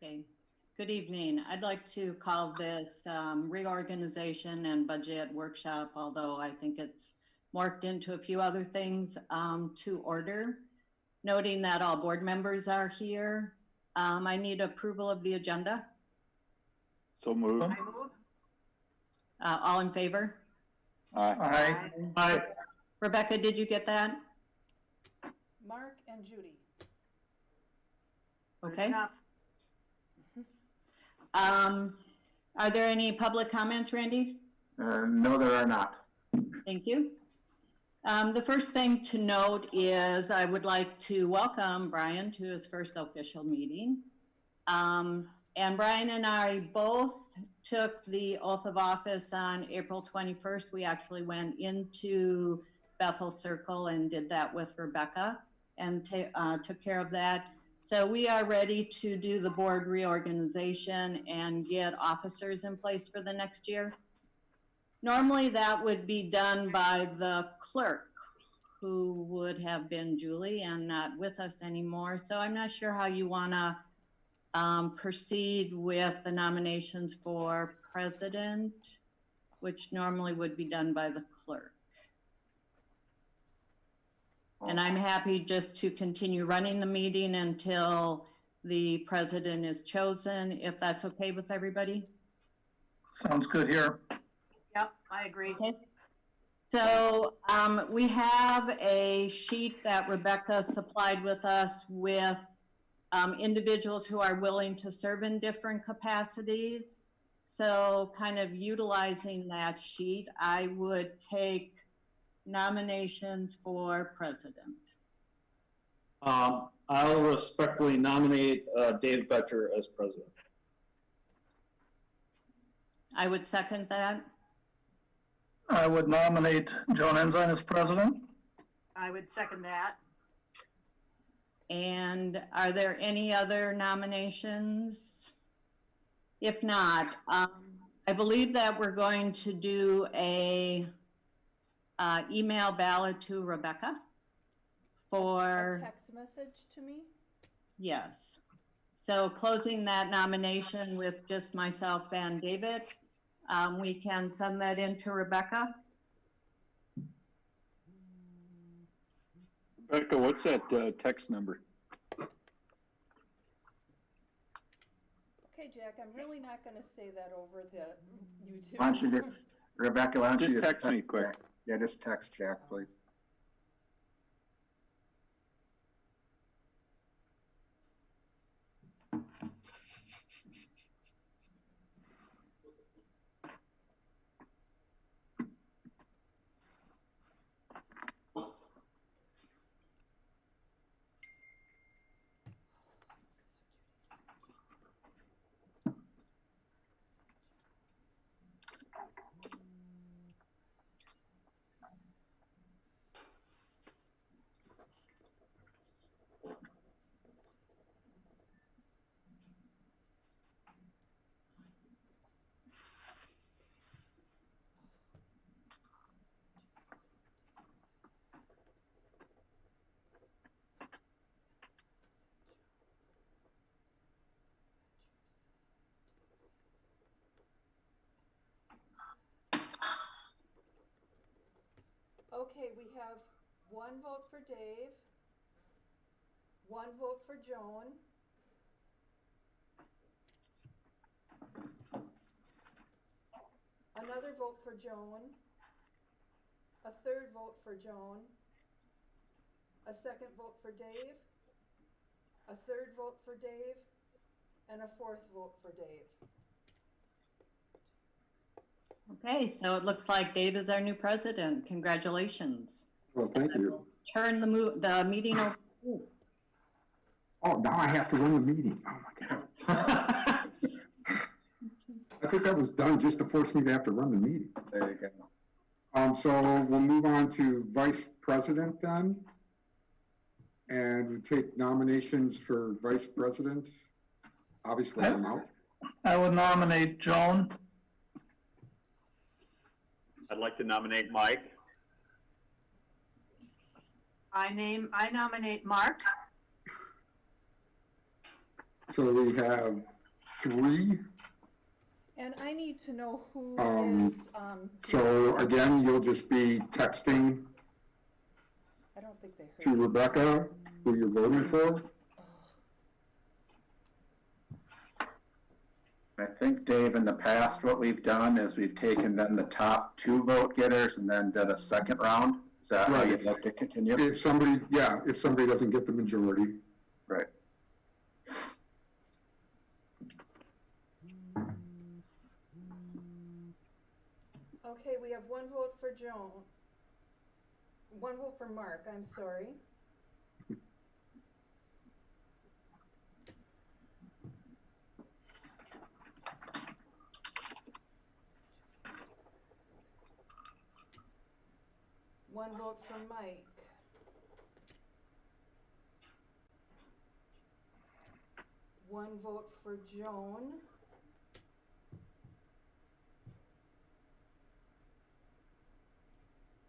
Okay. Good evening. I'd like to call this reorganization and budget workshop, although I think it's morphed into a few other things, to order. Noting that all board members are here, I need approval of the agenda. So moved. I move. All in favor? Aye. Aye. Rebecca, did you get that? Mark and Judy. Okay. Enough. Are there any public comments, Randy? No, there are not. Thank you. The first thing to note is I would like to welcome Brian to his first official meeting. And Brian and I both took the oath of office on April 21st. We actually went into Bethel Circle and did that with Rebecca and took care of that. So we are ready to do the board reorganization and get officers in place for the next year. Normally that would be done by the clerk, who would have been Julie and not with us anymore. So I'm not sure how you want to proceed with the nominations for president, which normally would be done by the clerk. And I'm happy just to continue running the meeting until the president is chosen, if that's okay with everybody. Sounds good here. Yep, I agree. Okay. So we have a sheet that Rebecca supplied with us with individuals who are willing to serve in different capacities. So kind of utilizing that sheet, I would take nominations for president. I'll respectfully nominate Dave Betcher as president. I would second that. I would nominate Joan Ensign as president. I would second that. And are there any other nominations? If not, I believe that we're going to do a email ballot to Rebecca for A text message to me. yes. So closing that nomination with just myself and David, we can send that in to Rebecca. Rebecca, what's that text number? Okay, Jack, I'm really not going to say that over the YouTube. Why don't you just, Rebecca, why don't you Just text me quick. Jack? Yeah, just text Jack, please. Okay, we have one vote for Dave, one vote for Joan, another vote for Joan, a third vote for Joan, a second vote for Dave, a third vote for Dave, and a fourth vote for Dave. Okay, so it looks like Dave is our new president. Congratulations. Well, thank you. Turn the meeting over to you. Oh, now I have to run the meeting. Oh, my God. I think that was done just to force me to have to run the meeting. There you go. So we'll move on to vice president then. And we take nominations for vice president. Obviously, I'm out. I would nominate Joan. I'd like to nominate Mike. I nominate Mark. So we have 3. And I need to know who Um, is, So again, you'll just be texting I don't think they to heard. me. Rebecca who you're voting for. I think, Dave, in the past, what we've done is we've taken then the top 2 vote getters and then did a second round. Is that how Right. you'd like to continue? If somebody doesn't get the majority. Right. Okay, we have 1 vote for Joan. 1 vote for Mark, I'm sorry. One vote for Mike. One vote for Joan.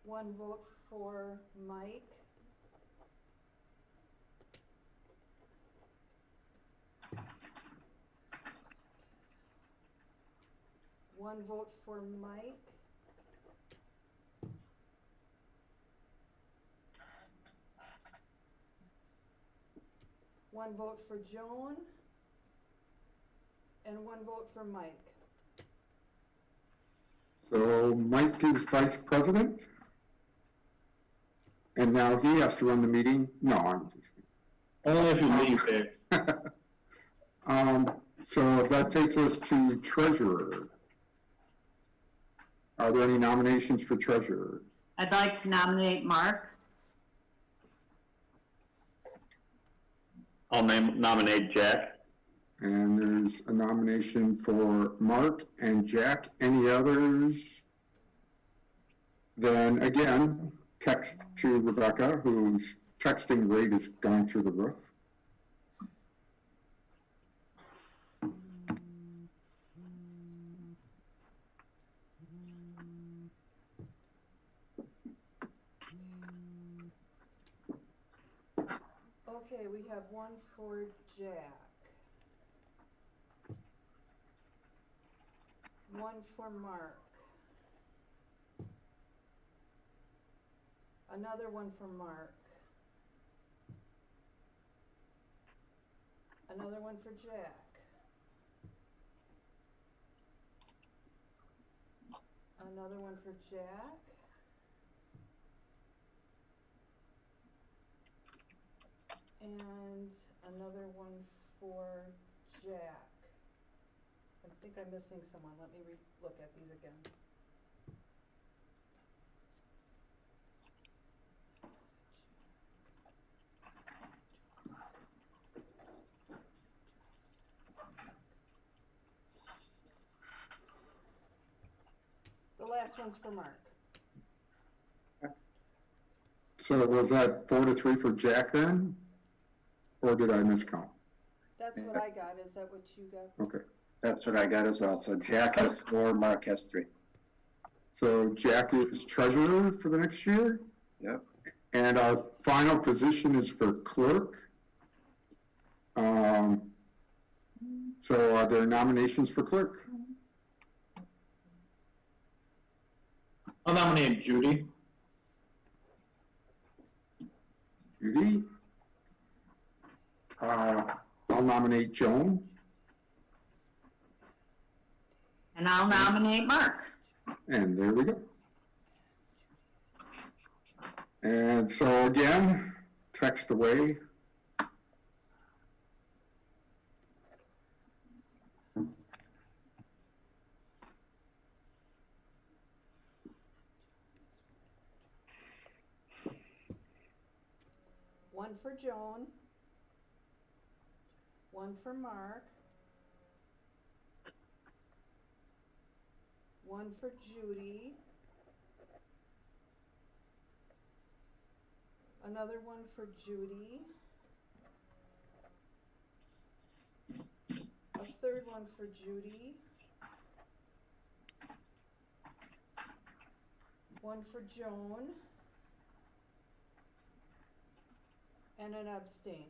One vote for Mike. One vote for Mike. One vote for Joan. And 1 vote for Mike. So Mike is vice president. And now he has to run the meeting. No, I'm just Only if you leave, Dave. So that takes us to treasurer. Are there any nominations for treasurer? I'd like to nominate Mark. I'll nominate Jack. And there's a nomination for Mark and Jack. Any others? Then again, text to Rebecca, whose texting rate is going through the roof. Okay, we have 1 for Jack. 1 for Mark. Another 1 for Mark. Another 1 for Jack. Another 1 for Jack. And another 1 for Jack. I think I'm missing someone. Let me look at these again. The last one's for Mark. So was that 4-3 for Jack then? Or did I miscount? That's what I got. Is that what you got? Okay. That's what I got as well. So Jack has 4, Mark has 3. So Jack is treasurer for the next year? Yep. And our final position is for clerk. So are there nominations for clerk? I'll nominate Judy. Judy? I'll nominate Joan. And I'll nominate Mark. And there we go. And so again, text away. One for Joan. 1 for Mark. 1 for Judy. Another 1 for Judy. A third 1 for Judy. 1 for Joan. And an abstain.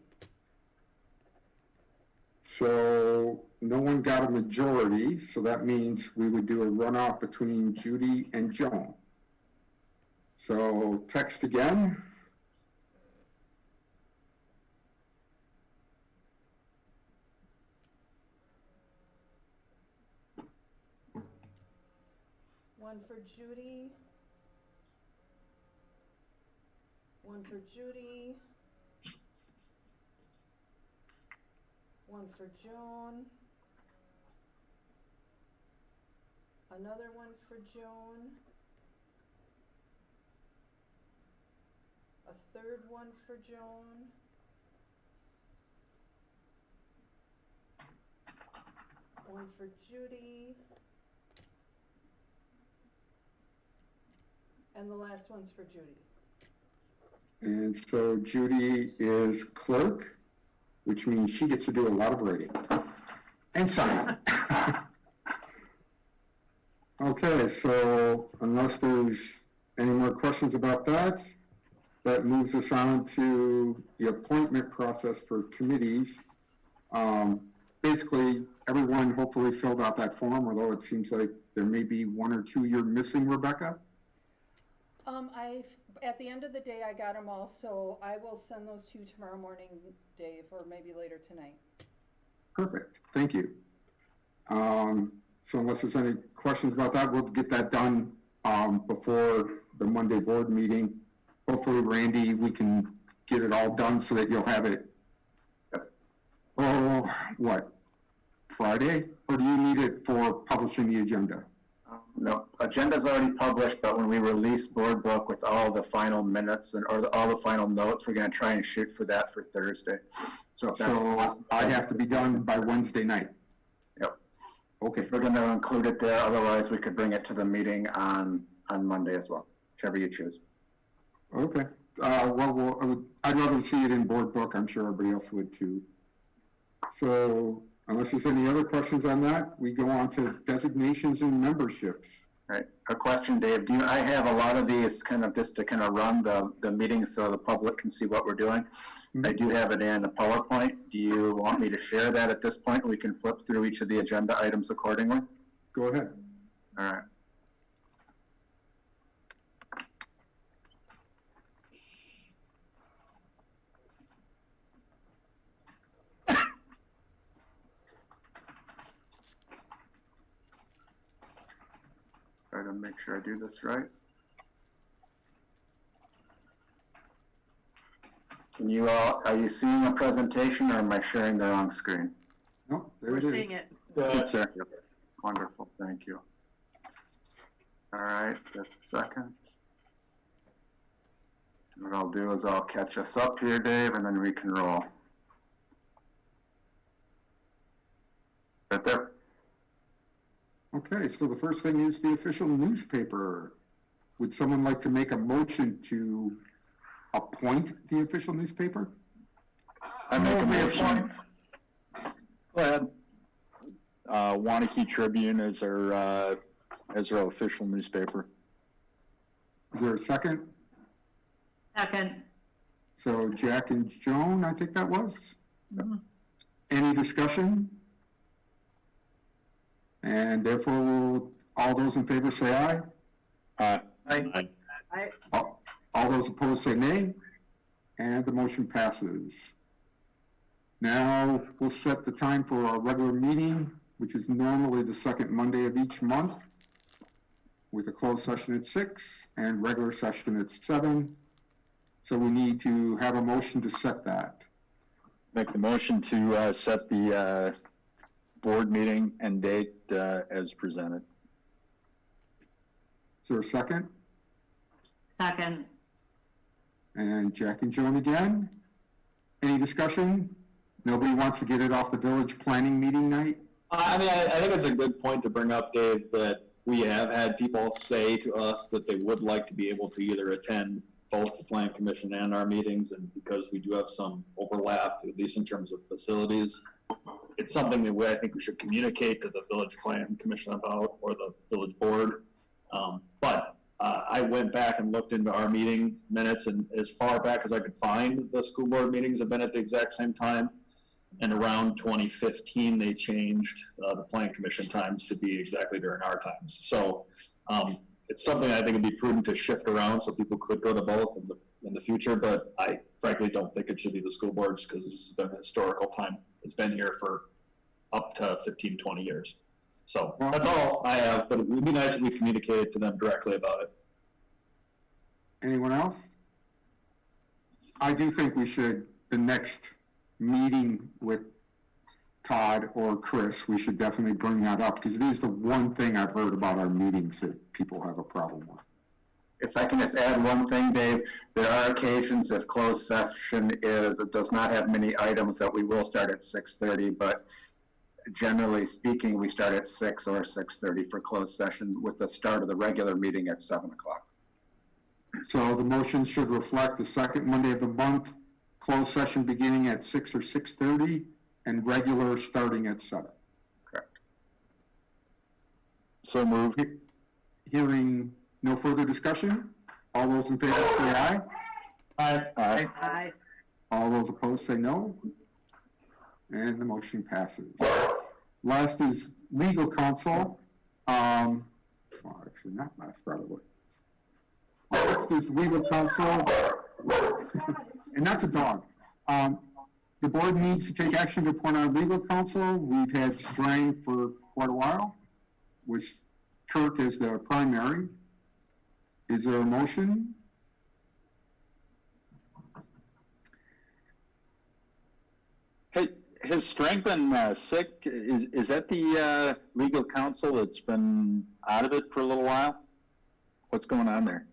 So no one got a majority, so that means we would do a runoff between Judy and Joan. So text again. One for Judy. One for Judy. One for Joan. Another one for Joan. A third one for Joan. One for Judy. And the last one's for Judy. And so Judy is clerk, which means she gets to do a lot of writing and signing. Okay, so unless there's any more questions about that, that moves us on to the appointment process for committees. Basically, everyone hopefully filled out that form, although it seems like there may be one or two you're missing, Rebecca. At the end of the day, I got them all, so I will send those to you tomorrow morning, Dave, or maybe later tonight. Perfect, thank you. So unless there's any questions about that, we'll get that done before the Monday board meeting. Hopefully, Randy, we can get it all done so that you'll have it, what, Friday? Or do you need it for publishing the agenda? No, agenda's already published, but when we release board book with all the final minutes or all the final notes, we're gonna try and shoot for that for Thursday. So if that's So I have to be done by Wednesday night? Yep. Okay, If we're gonna include it there, otherwise we could bring it to the meeting on Monday as well, whichever you choose. okay. I'd rather see it in board book, I'm sure everybody else would too. So unless there's any other questions on that, we go on to designations and memberships. Right, a question, Dave, I have a lot of these kind of just to kind of run the meeting so the public can see what we're doing. I do have it in a PowerPoint. Do you want me to share that at this point? We can flip through each of the agenda items accordingly. Go ahead. All right. Try to make sure I do this right. Can you all, are you seeing a presentation or am I sharing the wrong screen? No, there We're it is. seeing it. Good, sir. Wonderful, thank you. All right, just a second. What I'll do is I'll catch us up here, Dave, and then we can roll. Right there. Okay, so the first thing is the official newspaper. Would someone like to make a motion to appoint the official newspaper? I make a motion. Go ahead. Waunakee Tribune is our official newspaper. Is there a second? Second. So Jack and Joan, I think that was. Mhm. Any discussion? And therefore, all those in favor say aye. Aye. All those opposed say nay. And the motion passes. Now, we'll set the time for our regular meeting, which is normally the second Monday of each month, with a closed session at 6 and regular session at 7. So we need to have a motion to set that. Make the motion to set the board meeting and date as presented. Is there a second? Second. And Jack and Joan again. Any discussion? Nobody wants to get it off the village planning meeting night? I mean, I think it's a good point to bring up, Dave, that we have had people say to us that they would like to be able to either attend both the plan commission and our meetings, and because we do have some overlap, at least in terms of facilities, it's something that I think we should communicate to the village plan commission about, or the village board. But I went back and looked into our meeting minutes, and as far back as I could find, the school board meetings have been at the exact same time. And around 2015, they changed the plan commission times to be exactly during our times. So it's something I think would be prudent to shift around so people could go to both in the future, but I frankly don't think it should be the school boards because this has been a historical time. It's been here for up to 15, 20 years. So that's all I have, but it would be nice if we communicated to them directly about it. Anyone else? I do think we should, the next meeting with Todd or Chris, we should definitely bring that up, because it is the one thing I've heard about our meetings that people have a problem with. If I can just add one thing, Dave, there are occasions if closed session it does not have many items that we will start at 6:30, but generally speaking, we start at 6 or 6:30 for closed session with the start of the regular meeting at 7 o'clock. So the motion should reflect the second Monday of the month, closed session beginning at 6 or 6:30, and regular starting at 7. Correct. So moved. Hearing no further discussion, all those in favor say aye. Aye. Aye. Aye. All those opposed say no. And the motion passes. Last is legal counsel. Well, actually not last, probably. Next is legal counsel, and that's a dog. The board needs to take action to appoint our legal counsel. We've had Strang for quite a while, with Kirk as the primary. Is there a motion? Hey, has Strang been sick? Is that the legal counsel that's been out of it for a little while? What's going on there?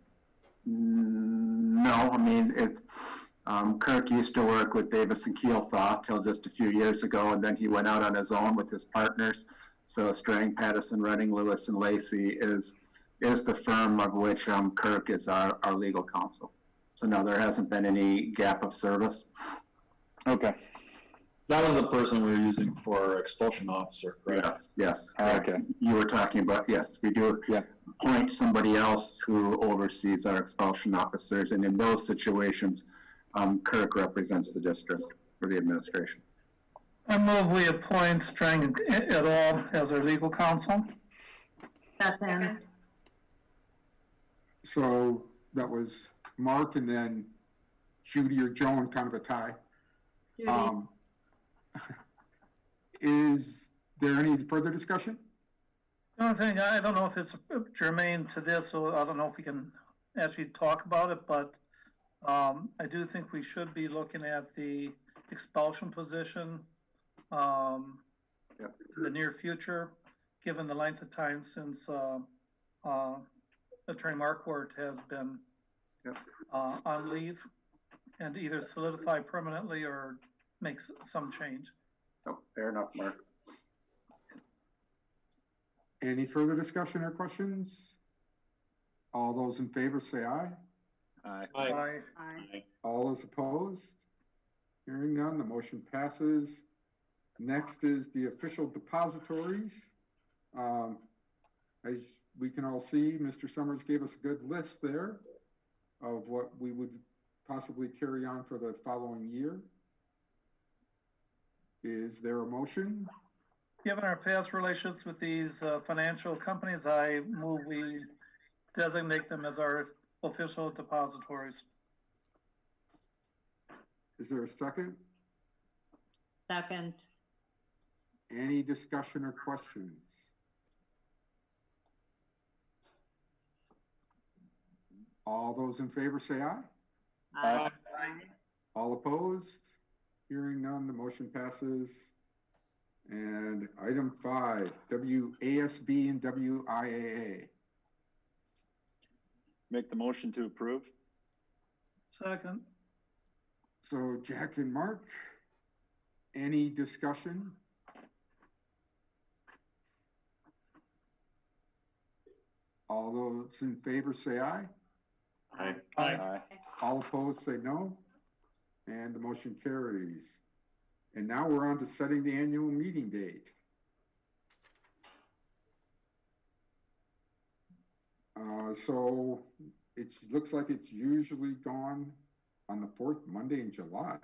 No, I mean, it's, Kirk used to work with Davis and Keelthoff till just a few years ago, and then he went out on his own with his partners. So Strang, Pattison, Redding, Lewis, and Lacey is the firm of which Kirk is our legal counsel. So no, there hasn't been any gap of service. Okay. That was the person we were using for expulsion officer, correct? Yes. Okay. You were talking about, yes, we do Yeah. appoint somebody else who oversees our expulsion officers, and in those situations, Kirk represents the district for the administration. I move we appoint Strang et al. As our legal counsel. Second. So that was Mark and then Judy or Joan, kind of a tie. Judy. Is there any further discussion? The only thing, I don't know if it's germane to this, so I don't know if we can actually talk about it, but I do think we should be looking at the expulsion position in the near future, given the length of time since Attorney Marquardt has been on leave, and either solidify permanently or make some change. Oh, fair enough, Mark. Any further discussion or questions? All those in favor say aye. Aye. Aye. Aye. All those opposed? Hearing none, the motion passes. Next is the official depositories. As we can all see, Mr. Summers gave us a good list there of what we would possibly carry on for the following year. Is there a motion? Given our past relations with these financial companies, I move we designate them as our official depositories. Is there a second? Second. Any discussion or questions? All those in favor say aye. Aye. All opposed? Hearing none, the motion passes. And item 5, WASB and WIAA. Make the motion to approve? Second. So Jack and Mark, any discussion? All those in favor say aye. Aye. Aye. All opposed say no. And the motion carries. And now we're on to setting the annual meeting date. So it looks like it's usually gone on the 4th Monday in July.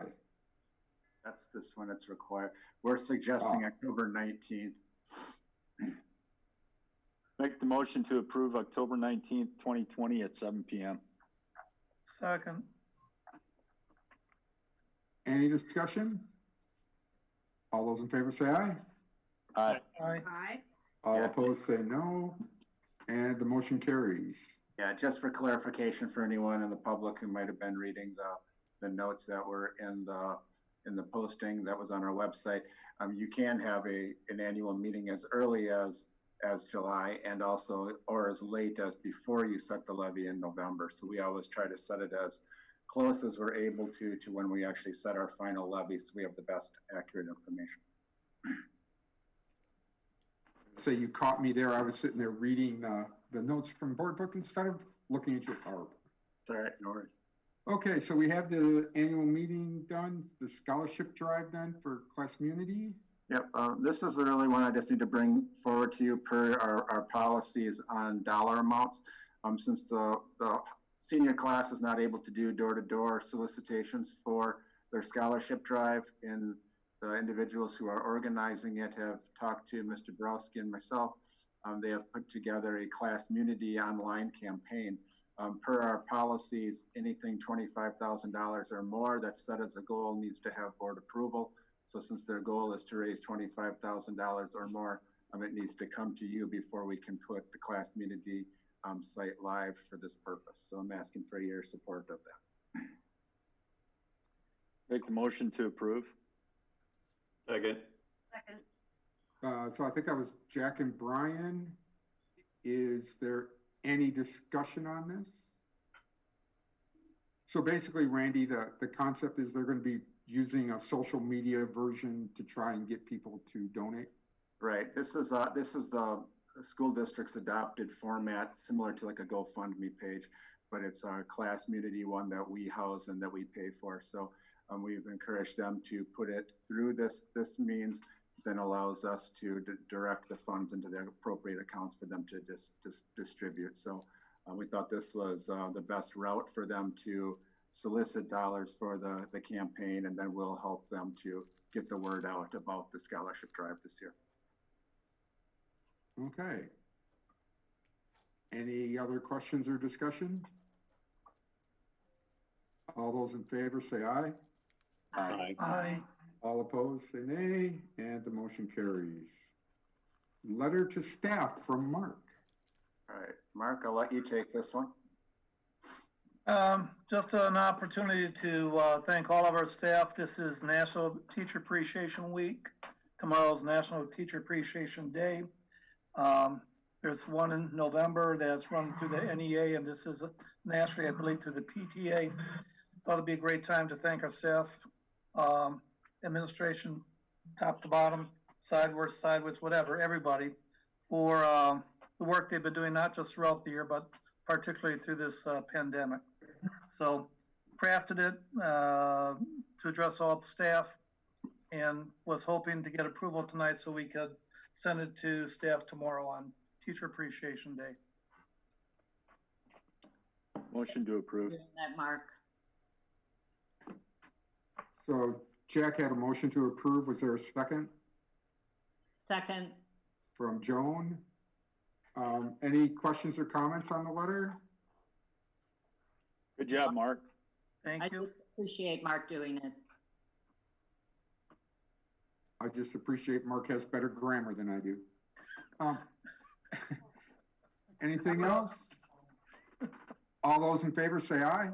That's this one, it's required. We're suggesting October 19th. Make the motion to approve October 19th, 2020 at 7 p.m. Second. Any discussion? All those in favor say aye. Aye. Aye. Aye. All Yeah. opposed say no, and the motion carries. Yeah, just for clarification for anyone in the public who might have been reading the notes that were in the posting that was on our website, you can have an annual meeting as early as July and also, or as late as before you set the levy in November. So we always try to set it as close as we're able to when we actually set our final levy, so we have the best accurate information. So you caught me there. I was sitting there reading the notes from board book instead of looking at your PowerPoint. All right, no worries. Okay, so we have the annual meeting done, the scholarship drive then for class community. Yep, this is the early one I just need to bring forward to you per our policies on dollar amounts. Since the senior class is not able to do door-to-door solicitations for their scholarship drive, and the individuals who are organizing it have talked to Mr. Browski and myself. They have put together a class community online campaign. Per our policies, anything $25,000 or more that's set as a goal needs to have board approval. So since their goal is to raise $25,000 or more, it needs to come to you before we can put the class community site live for this purpose. So I'm asking for your support of that. Make the motion to approve. Second. Second. So I think that was Jack and Brian. Is there any discussion on this? So basically, Randy, the concept is they're going to be using a social media version to try and get people to donate. Right. This is the school district's adopted format, similar to like a GoFundMe page, but it's our class community one that we house and that we pay for. So we've encouraged them to put it through this means, then allows us to direct the funds into their appropriate accounts for them to distribute. So we thought this was the best route for them to solicit dollars for the campaign, and then we'll help them to get the word out about the scholarship drive this year. Okay. Any other questions or discussion? All those in favor say aye. Aye. Aye. All opposed say nay, and the motion carries. Letter to staff from Mark. All right, Mark, I'll let you take this one. Just an opportunity to thank all of our staff. This is National Teacher Appreciation Week. Tomorrow's National Teacher Appreciation Day. There's one in November that's run through the NEA, and this is nationally, I believe, through the PTA. Thought it'd be a great time to thank our staff, administration, top to bottom, sideways, whatever, everybody, for the work they've been doing, not just throughout the year, but particularly through this pandemic. So crafted it to address all the staff, and was hoping to get approval tonight so we could send it to staff tomorrow on Teacher Appreciation Day. Motion to approve. Doing that, Mark. So Jack had a motion to approve. Was there a second? Second. From Joan. Any questions or comments on the letter? Good job, Mark. Thank I you. just appreciate Mark doing it. I just appreciate Mark has better grammar than I do. Anything else? All those in favor say aye.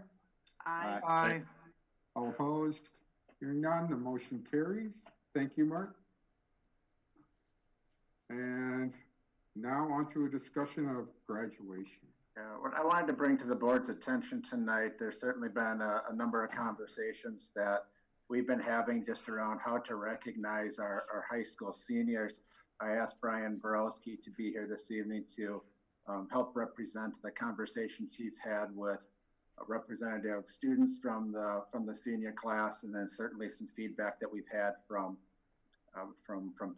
Aye. Aye. All opposed? Hearing none, the motion carries. Thank you, Mark. And now on to a discussion of graduation. What I wanted to bring to the board's attention tonight, there's certainly been a number of conversations that we've been having just around how to recognize our high school seniors. I asked Brian Borowski to be here this evening to help represent the conversations he's had with representative students from the senior class, and then certainly some feedback that we've had from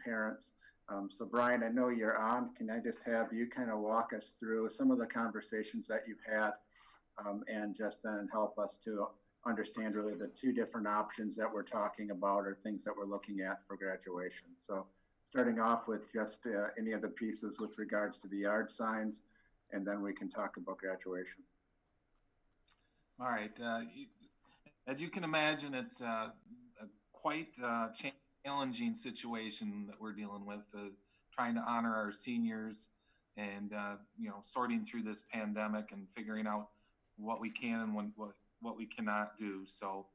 parents. So Brian, I know you're on. Can I just have you kind of walk us through some of the conversations that you've had, and just then help us to understand really the two different options that we're talking about or things that we're looking at for graduation. So starting off with just any of the pieces with regards to the yard signs, and then we can talk about graduation. All right. As you can imagine, it's a quite challenging situation that we're dealing with, trying to honor our seniors and, sorting through this pandemic and figuring out what we can and what we cannot do. So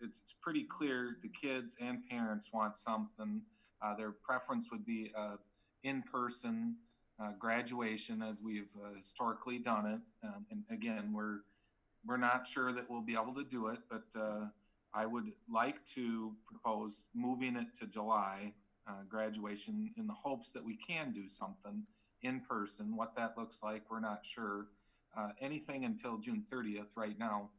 it's pretty clear the kids and parents want something. Their preference would be in-person graduation as we've historically done it. And again, we're not sure that we'll be able to do it, but I would like to propose moving it to July graduation in the hopes that we can do something in person. What that looks like, we're not sure. Anything until June 30th right now,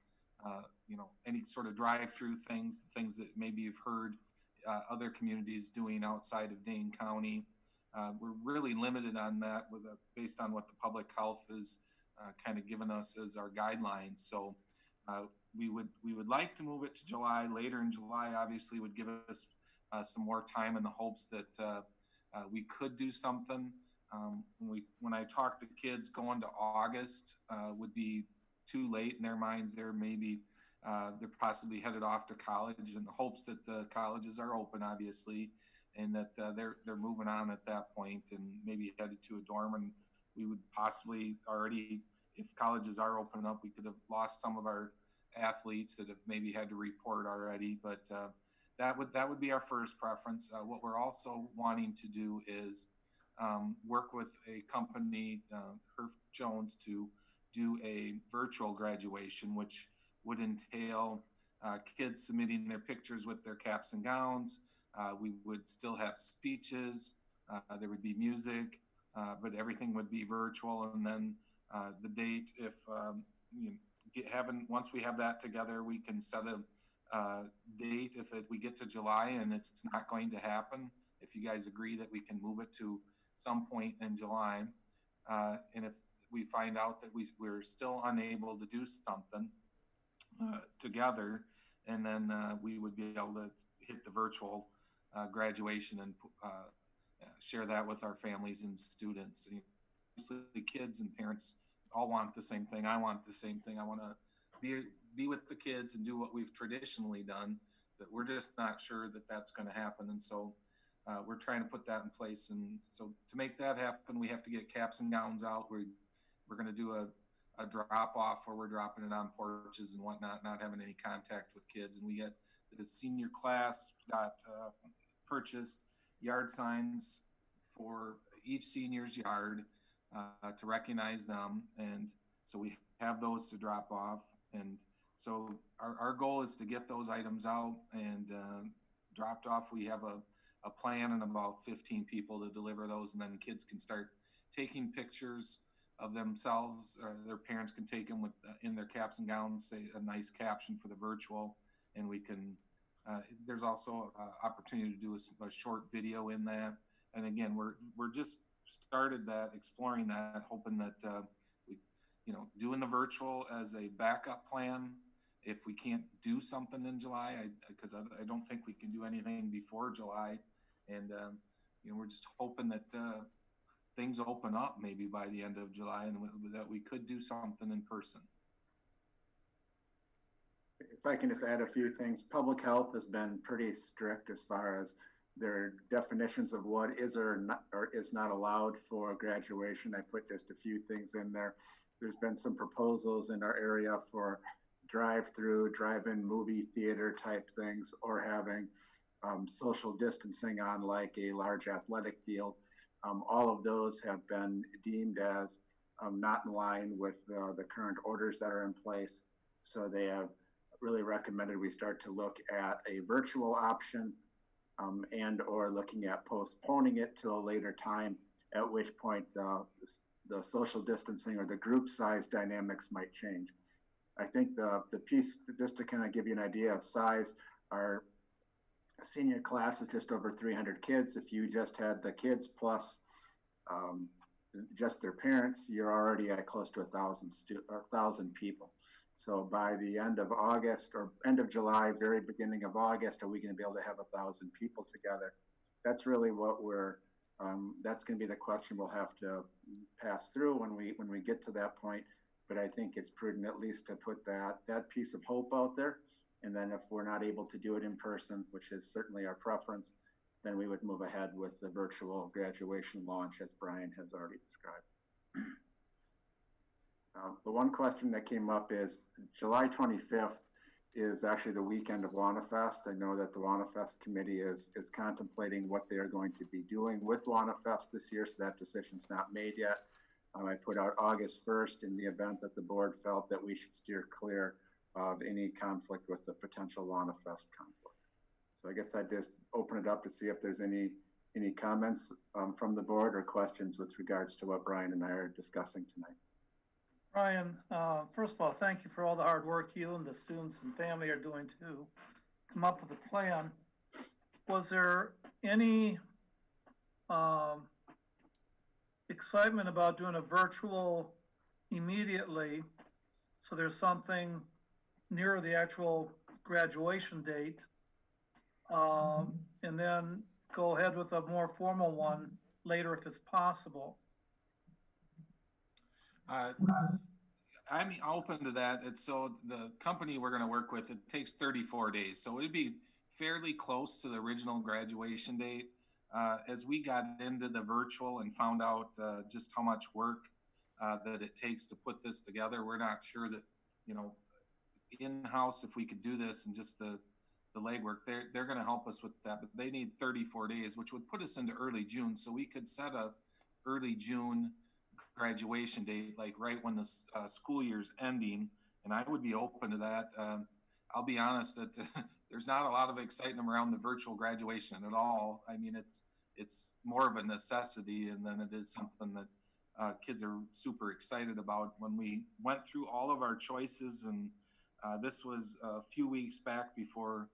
any sort of drive-through things that maybe you've heard other communities doing outside of Dane County. We're really limited on that based on what the public health is kind of given us as our guidelines. So we would like to move it to July. Later in July, obviously, would give us some more time in the hopes that we could do something. When I talk to kids, going to August would be too late in their minds. They're possibly headed off to college in the hopes that the colleges are open, obviously, and that they're moving on at that point and maybe headed to a dorm. And we would possibly already, if colleges are opening up, we could have lost some of our athletes that have maybe had to report already. But that would be our first preference. What we're also wanting to do is work with a company, Herf Jones, to do a virtual graduation, which would entail kids submitting their pictures with their caps and gowns. We would still have speeches. There would be music, but everything would be virtual. And then the date, if once we have that together, we can set a date. If we get to July and it's not going to happen, if you guys agree that we can move it to some point in July, and if we find out that we're still unable to do something together, and then we would be able to hit the virtual graduation and share that with our families and students. And obviously, the kids and parents all want the same thing. I want the same thing. I want to be with the kids and do what we've traditionally done, but we're just not sure that that's going to happen. And so we're trying to put that in place. And so to make that happen, we have to get caps and gowns out. We're going to do a drop off where we're dropping it on porches and whatnot, not having any contact with kids. And we get the senior class got purchased yard signs for each senior's yard to recognize them. And so we have those to drop off. And so our goal is to get those items out and dropped off. We have a plan and about 15 people to deliver those, and then kids can start taking pictures of themselves, or their parents can take them with in their caps and gowns, say a nice caption for the virtual, and we can there's also opportunity to do a short video in that. And again, we're just started that, exploring that, hoping that we doing the virtual as a backup plan if we can't do something in July, because I don't think we can do anything before July. And we're just hoping that things open up maybe by the end of July, and that we could do something in person. If I can just add a few things, public health has been pretty strict as far as their definitions of what is or is not allowed for graduation. I put just a few things in there. There's been some proposals in our area for drive-through, drive-in movie theater type things, or having social distancing on like a large athletic field. All of those have been deemed as not in line with the current orders that are in place. So they have really recommended we start to look at a virtual option and or looking at postponing it to a later time, at which point the social distancing or the group size dynamics might change. I think the piece, just to kind of give you an idea of size, our senior class is just over 300 kids. If you just had the kids plus just their parents, you're already at close to 1,000 people. So by the end of August or end of July, very beginning of August, are we going to be able to have 1,000 people together? That's really what that's going to be the question we'll have to pass through when we get to that point. But I think it's prudent at least to put that piece of hope out there. And then if we're not able to do it in person, which is certainly our preference, then we would move ahead with the virtual graduation launch as Brian has already described. The one question that came up is July 25th is actually the weekend of Waunafest. I know that the Waunafest committee is contemplating what they are going to be doing with Waunafest this year, so that decision's not made yet. I put out August 1st in the event that the board felt that we should steer clear of any conflict with the potential Waunafest conflict. So I guess I'd just open it up to see if there's any comments from the board or questions with regards to what Brian and I are discussing tonight. Brian, first of all, thank you for all the hard work you and the students and family are doing to come up with a plan. Was there any excitement about doing a virtual immediately, so there's something near the actual graduation date, and then go ahead with a more formal one later if it's possible? I'm open to that. So the company we're going to work with, it takes 34 days. So it'd be fairly close to the original graduation date. As we got into the virtual and found out just how much work that it takes to put this together, we're not sure that, in-house, if we could do this and just the legwork, they're going to help us with that, but they need 34 days, which would put us into early June. So we could set a early June graduation date, like right when the school year's ending, and I would be open to that. I'll be honest that there's not a lot of excitement around the virtual graduation at all. I mean, it's more of a necessity, and then it is something that kids are super excited about. When we went through all of our choices, and this was a few weeks back before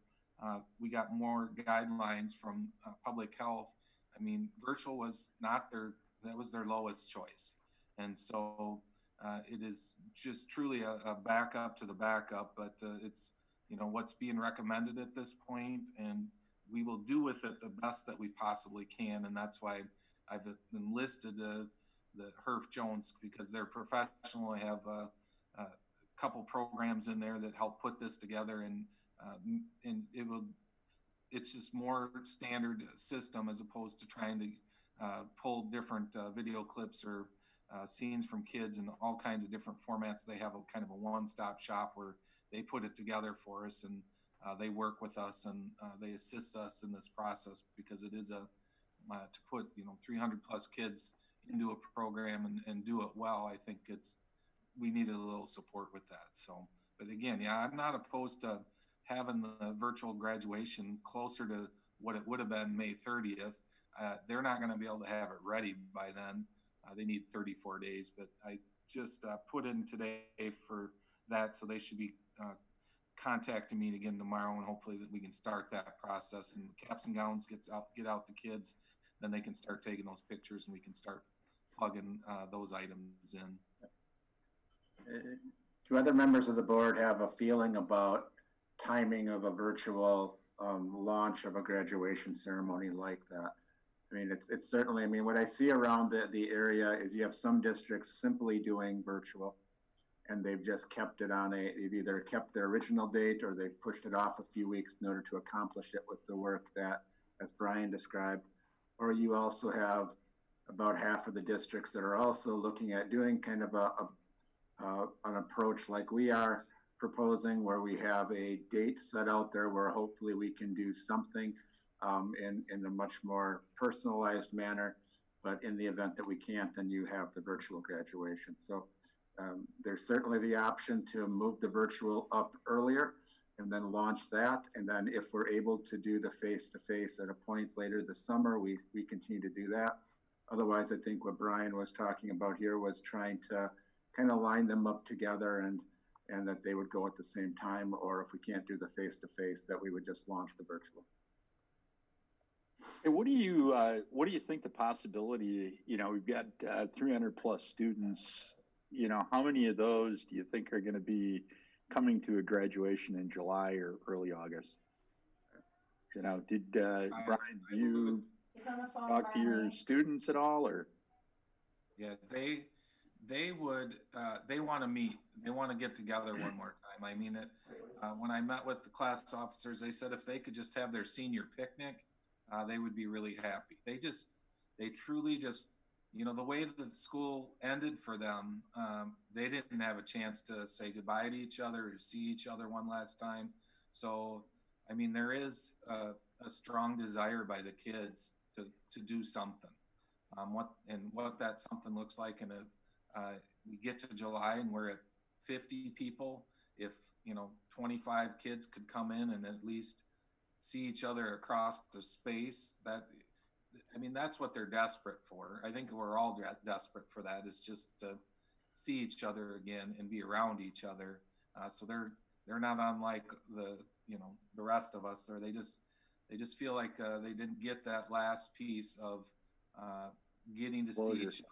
we got more guidelines from public health. I mean, virtual was that was their lowest choice. And so it is just truly a backup to the backup, but it's, what's being recommended at this point, and we will do with it the best that we possibly can. And that's why I've enlisted the Herf Jones, because they're professional. They have a couple programs in there that help put this together, and it's just more standard system as opposed to trying to pull different video clips or scenes from kids in all kinds of different formats. They have a kind of a one-stop shop where they put it together for us, and they work with us, and they assist us in this process, because it is to put 300 plus kids into a program and do it well. I think we needed a little support with that. So, but again, yeah, I'm not opposed to having the virtual graduation closer to what it would have been May 30th. They're not going to be able to have it ready by then. They need 34 days, but I just put in today for that, so they should be contacting me again tomorrow, and hopefully that we can start that process, and the caps and gowns get out the kids, then they can start taking those pictures, and we can start plugging those items in. Do other members of the board have a feeling about timing of a virtual launch of a graduation ceremony like that? I mean, it's certainly, I mean, what I see around the area is you have some districts simply doing virtual, and they've just kept it on they've either kept their original date or they've pushed it off a few weeks in order to accomplish it with the work that, as Brian described. Or you also have about half of the districts that are also looking at doing kind of an approach like we are proposing, where we have a date set out there where hopefully we can do something in a much more personalized manner. But in the event that we can't, then you have the virtual graduation. So there's certainly the option to move the virtual up earlier and then launch that. And then if we're able to do the face-to-face at a point later this summer, we continue to do that. Otherwise, I think what Brian was talking about here was trying to kind of line them up together, and that they would go at the same time, or if we can't do the face-to-face, that we would just launch the virtual. Hey, what do you think the possibility, we've got 300 plus students, how many of those do you think are going to be coming to a graduation in July or early August. You know, did, Brian, you talk to your students at all, or? Yeah, they would, they want to meet, they want to get together one more time. I mean, when I met with the class officers, they said if they could just have their senior picnic, they would be really happy. They truly just, you know, the way that the school ended for them, they didn't have a chance to say goodbye to each other, or see each other one last time. So, I mean, there is a strong desire by the kids to do something. What that something looks like, and we get to July and we're at 50 people. If, you know, 25 kids could come in and at least see each other across the space, that, I mean, that's what they're desperate for. I think we're all desperate for that, is just to see each other again and be around each other. So they're not unlike the rest of us. Or they just feel like they didn't get that last piece of getting to see each other,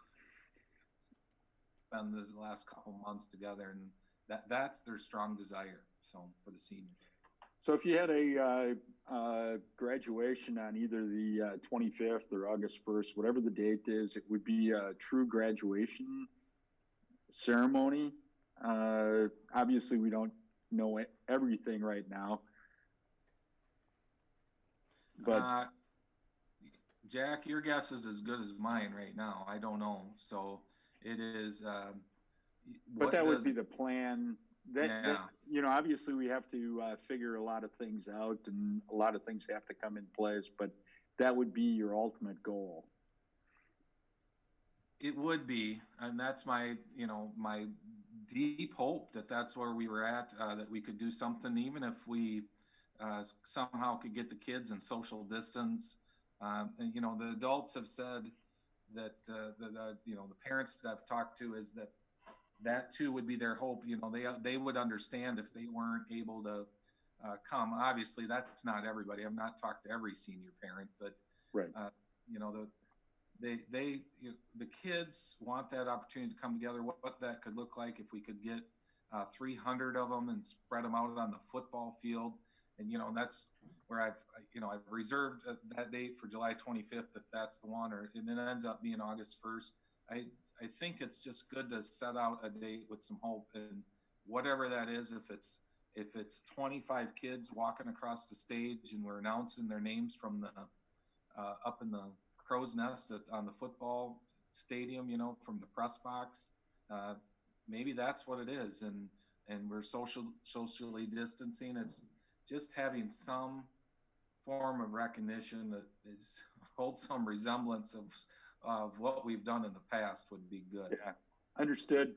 spend this last couple months together, and that's their strong desire. So for the seniors. So if you had a graduation on either the 25th or August 1st, whatever the date is, it would be a true graduation ceremony. Obviously, we don't know everything right now, but Jack, your guess is as good as mine right now. I don't know. So it is. But that would be the plan. Yeah. You know, obviously we have to figure a lot of things out, and a lot of things have to come in place, but that would be your ultimate goal. It would be, and that's my deep hope that that's where we were at, that we could do something, even if we somehow could get the kids in social distance. And, you know, the adults have said that, you know, the parents that I've talked to, is that too would be their hope. You know, they would understand if they weren't able to come. Obviously, that's not everybody. I've not talked to every senior parent, but right. You know, the kids want that opportunity to come together. What that could look like if we could get 300 of them and spread them out on the football field. And, you know, that's where I've reserved that date for July 25th, if that's the one, and it ends up being August 1st. I think it's just good to set out a date with some hope, and whatever that is, if it's 25 kids walking across the stage and we're announcing their names from the up in the crow's nest on the football stadium, you know, from the press box, maybe that's what it is, and we're socially distancing. It's just having some form of recognition that holds some resemblance of what we've done in the past would be good. Yeah, understood.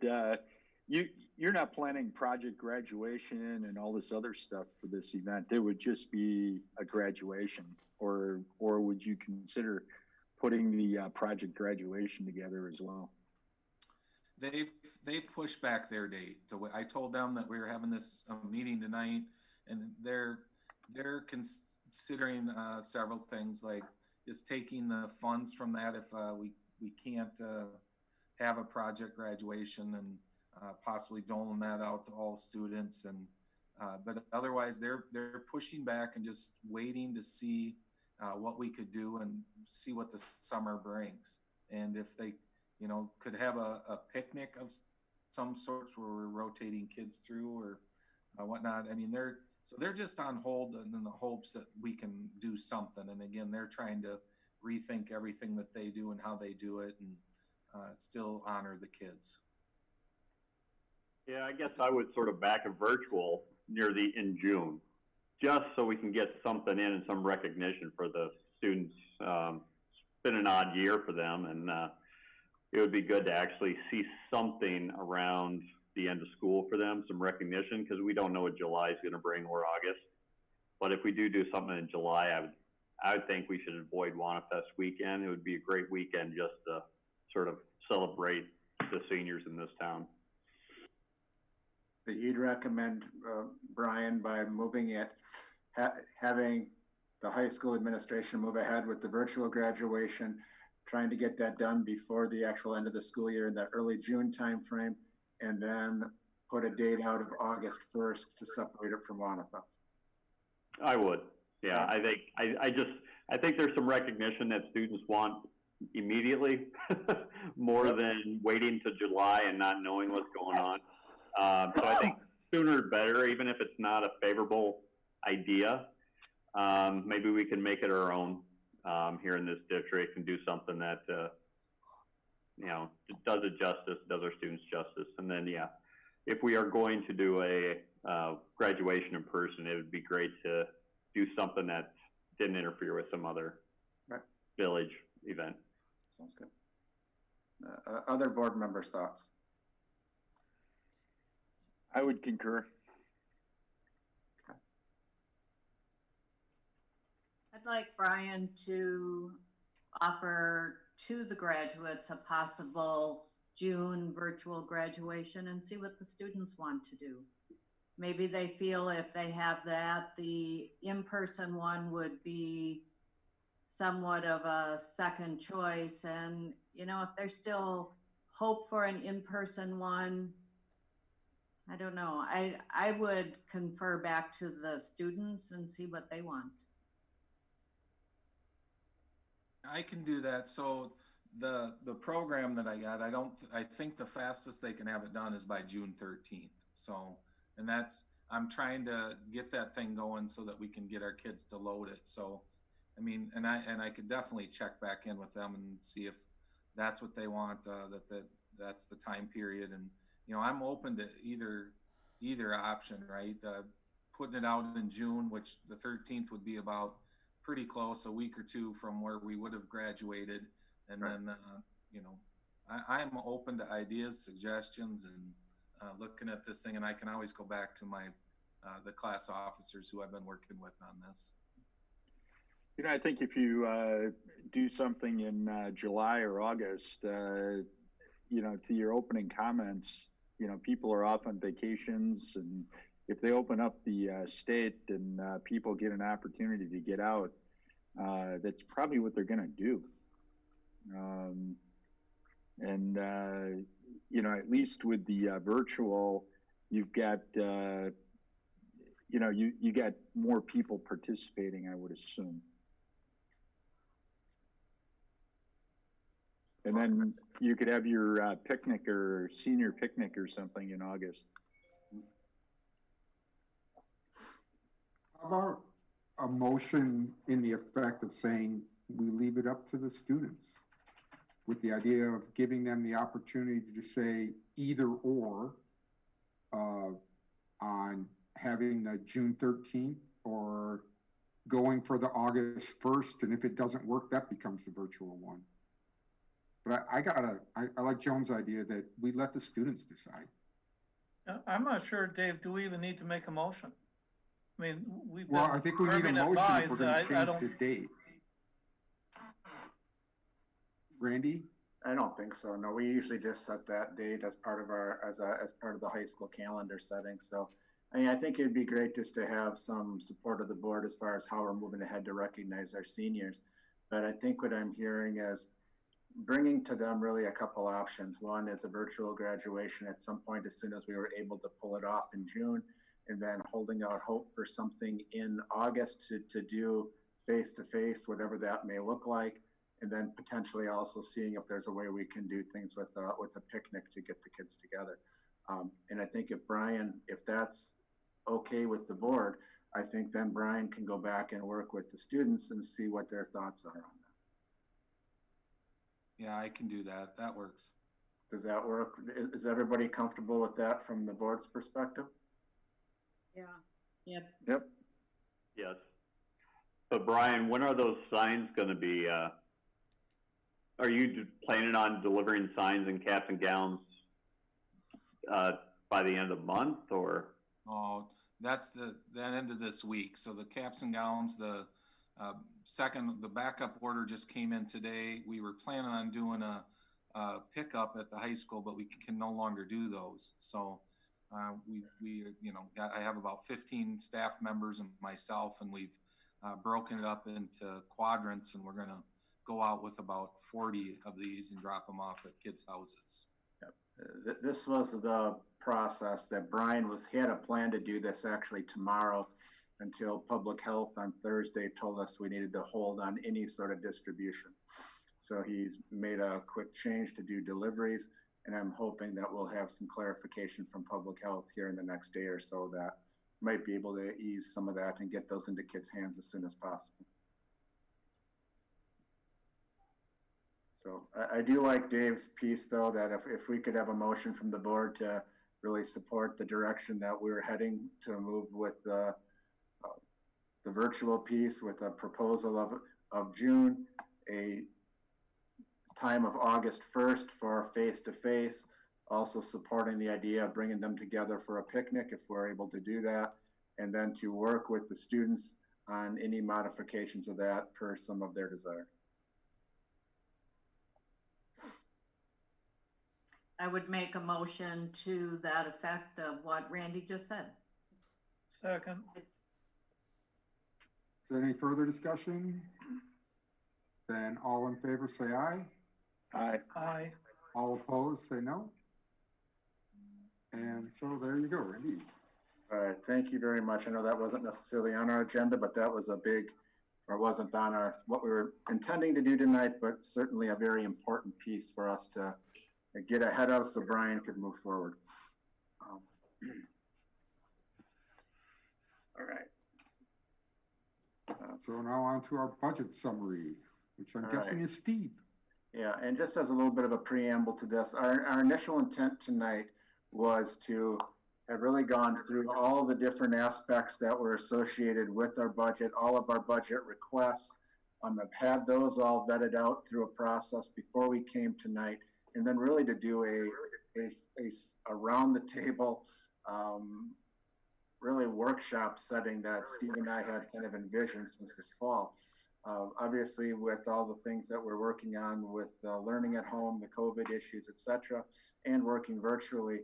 You're not planning project graduation and all this other stuff for this event. It would just be a graduation, or would you consider putting the project graduation together as well? They've pushed back their date. So I told them that we were having this meeting tonight, and they're considering several things, like just taking the funds from that if we can't have a project graduation, and possibly doling that out to all students. And but otherwise they're pushing back and just waiting to see what we could do and see what the summer brings. And if they, you know, could have a picnic of some sorts where we're rotating kids through, or whatnot. I mean, they're just on hold in the hopes that we can do something. And again, they're trying to rethink everything that they do and how they do it, and still honor the kids. Yeah, I guess I would sort of back a virtual in June, just so we can get something in and some recognition for the students. It's been an odd year for them, and it would be good to actually see something around the end of school for them, some recognition, because we don't know what July is going to bring, or August. But if we do something in July, I would think we should avoid Waunakee weekend. It would be a great weekend just to sort of celebrate the seniors in this town. That you'd recommend, Brian, by moving it, having the high school administration move ahead with the virtual graduation, trying to get that done before the actual end of the school year in that early June timeframe, and then put a date out of August 1st to separate it from Waunakee. I would, yeah, I think there's some recognition that students want immediately more than waiting to July and not knowing what's going on. So I think sooner better, even if it's not a favorable idea. Maybe we can make it our own here in this district and do something that, you know, does it justice, does our students justice. And then, yeah, if we are going to do a graduation in person, it would be great to do something that didn't interfere with some other village event. Sounds good. Other board members' thoughts? I would concur. I'd like Brian to offer to the graduates a possible June virtual graduation and see what the students want to do. Maybe they feel if they have that, the in-person one would be somewhat of a second choice. And, you know, if there's still hope for an in-person one, I don't know. I would confer back to the students and see what they want. I can do that. So the program that I got, I think the fastest they can have it done is by June 13th. So, and I'm trying to get that thing going so that we can get our kids to load it. So, I mean, and I could definitely check back in with them and see if that's what they want, that's the time period. And, you know, I'm open to either option, right? Putting it out in June, which the 13th would be about pretty close, a week or two from where we would have graduated. And then, you know, I'm open to ideas, suggestions, and looking at this thing, and I can always go back to my, the class officers who I've been working with on this. You know, I think if you do something in July or August, you know, to your opening comments, you know, people are off on vacations, and if they open up the state and people get an opportunity to get out, that's probably what they're going to do. You know, at least with the virtual, you've got, you know, you got more people participating, I would assume. And then you could have your picnic or senior picnic or something in August. How about a motion in the effect of saying we leave it up to the students, with the idea of giving them the opportunity to say either or on having the June 13th or going for the August 1st, and if it doesn't work, that becomes the virtual one. But I like Joan's idea that we let the students decide. I'm not sure, Dave, do we even need to make a motion? I mean, Well, I think we need a motion if we're going to change the date. Randy? I don't think so. No, we usually just set that date as part of our, as part of the high school calendar setting. So, I mean, I think it'd be great just to have some support of the board as far as how we're moving ahead to recognize our seniors. But I think what I'm hearing is bringing to them really a couple options. One is a virtual graduation at some point as soon as we were able to pull it off in June, and then holding out hope for something in August to do face-to-face, whatever that may look like. And then potentially also seeing if there's a way we can do things with a picnic to get the kids together. And I think if that's okay with the board, I think then Brian can go back and work with the students and see what their thoughts are on that. Yeah, I can do that. That works. Does that work? Is everybody comfortable with that from the board's perspective? Yeah. Yep. Yep. Yes. But Brian, when are those signs going to be, are you planning on delivering signs and caps and gowns by the end of the month, or? Oh, that's the end of this week. So the caps and gowns, the backup order just came in today. We were planning on doing a pickup at the high school, but we can no longer do those. So we you know, I have about 15 staff members and myself, and we've broken it up into quadrants, and we're going to go out with about 40 of these and drop them off at kids' houses. Yep. This was the process that Brian he had a plan to do this actually tomorrow until public health on Thursday told us we needed to hold on any sort of distribution. So he's made a quick change to do deliveries, and I'm hoping that we'll have some clarification from public health here in the next day or so that might be able to ease some of that and get those into kids' hands as soon as possible. So I do like Dave's piece, though, that if we could have a motion from the board to really support the direction that we're heading to move with the virtual piece with a proposal of June, a time of August 1st for face-to-face, also supporting the idea of bringing them together for a picnic if we're able to do that, and then to work with the students on any modifications of that per some of their desire. I would make a motion to that effect of what Randy just said. Second. Is there any further discussion? Then all in favor say aye. Aye. Aye. All opposed say no. And so there you go, Randy. All right, thank you very much. I know that wasn't necessarily on our agenda, but that was wasn't on what we were intending to do tonight, but certainly a very important piece for us to get ahead of so Brian could move forward. All right. So now on to our budget summary, which I'm guessing is Steve. Yeah, and just as a little bit of a preamble to this, our initial intent tonight was to have really gone through all the different aspects that were associated with our budget, all of our budget requests, have had those all vetted out through a process before we came tonight, and then really to do a around the table, really workshop setting that Steve and I had kind of envisioned since this fall. Obviously, with all the things that we're working on with learning at home, the COVID issues, et cetera, and working virtually,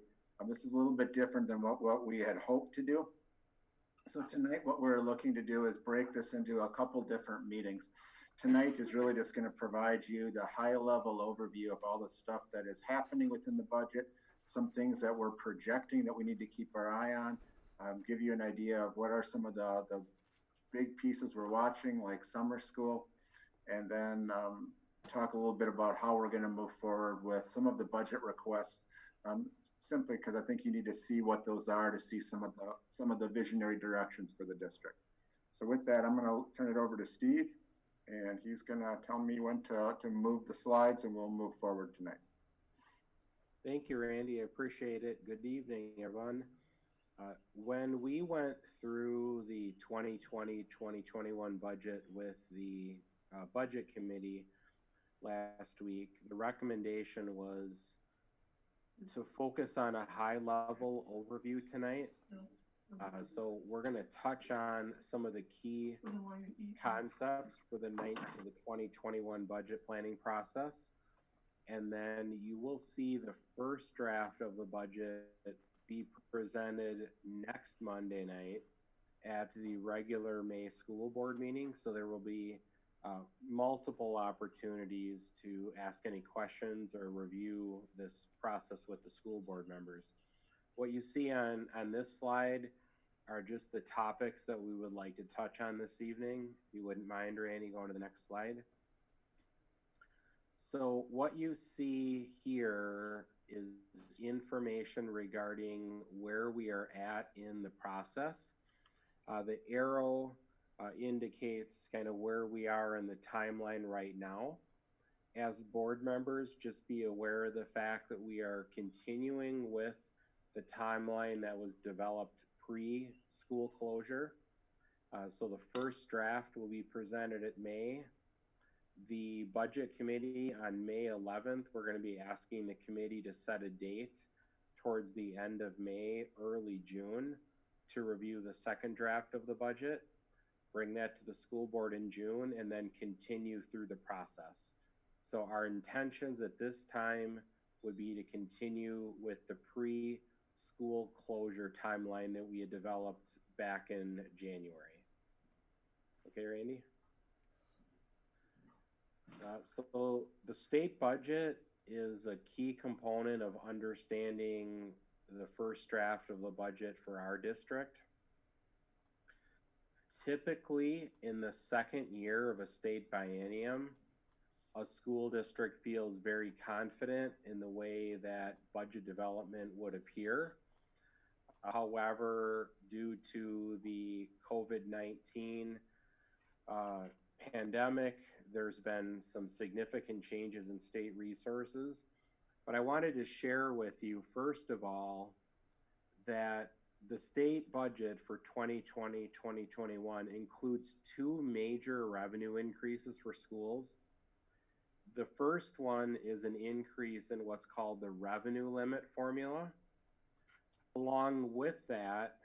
this is a little bit different than what we had hoped to do. So tonight, what we're looking to do is break this into a couple different meetings. Tonight is really just going to provide you the high-level overview of all the stuff that is happening within the budget, some things that we're projecting that we need to keep our eye on, give you an idea of what are some of the big pieces we're watching, like summer school, and then talk a little bit about how we're going to move forward with some of the budget requests, simply because I think you need to see what those are to see some of the visionary directions for the district. So with that, I'm going to turn it over to Steve, and he's going to tell me when to move the slides, and we'll move forward tonight. Thank you, Randy. I appreciate it. Good evening, everyone. When we went through the 2020-2021 budget with the budget committee last week, the recommendation was to focus on a high-level overview tonight. So we're going to touch on some of the key concepts for the 2021 budget planning process. And then you will see the first draft of the budget be presented next Monday night at the regular May school board meeting. So there will be multiple opportunities to ask any questions or review this process with the school board members. What you see on this slide are just the topics that we would like to touch on this evening. If you wouldn't mind, Randy, going to the next slide. So what you see here is information regarding where we are at in the process. The arrow indicates kind of where we are in the timeline right now. As board members, just be aware of the fact that we are continuing with the timeline that was developed pre-school closure. So the first draft will be presented at May. The budget committee on May 11th, we're going to be asking the committee to set a date towards the end of May, early June, to review the second draft of the budget, bring that to the school board in June, and then continue through the process. So our intentions at this time would be to continue with the pre-school closure timeline that we had developed back in January. Okay, Randy? So the state budget is a key component of understanding the first draft of the budget for our district. Typically, in the second year of a state biennium, a school district feels very confident in the way that budget development would appear. However, due to the COVID-19 pandemic, there's been some significant changes in state resources. But I wanted to share with you, first of all, that the state budget for 2020-2021 includes two major revenue increases for schools. The first one is an increase in what's called the revenue limit formula. Along with that,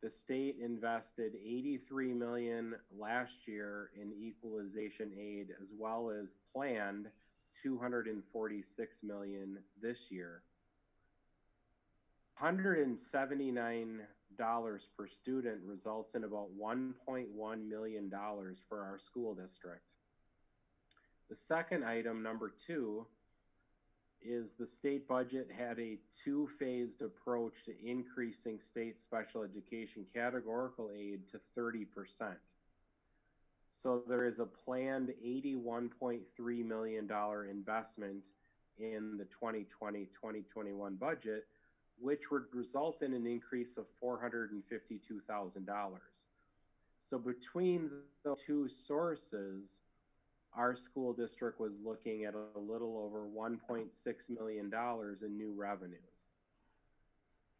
the state invested $83 million last year in equalization aid, as well as planned $246 million this year. $179 per student results in about $1.1 million for our school district. The second item, number two, is the state budget had a two-phased approach to increasing state special education categorical aid to 30%. So there is a planned $81.3 million investment in the 2020-2021 budget, which would result in an increase of $452,000. So between the two sources, our school district was looking at a little over $1.6 million in new revenues.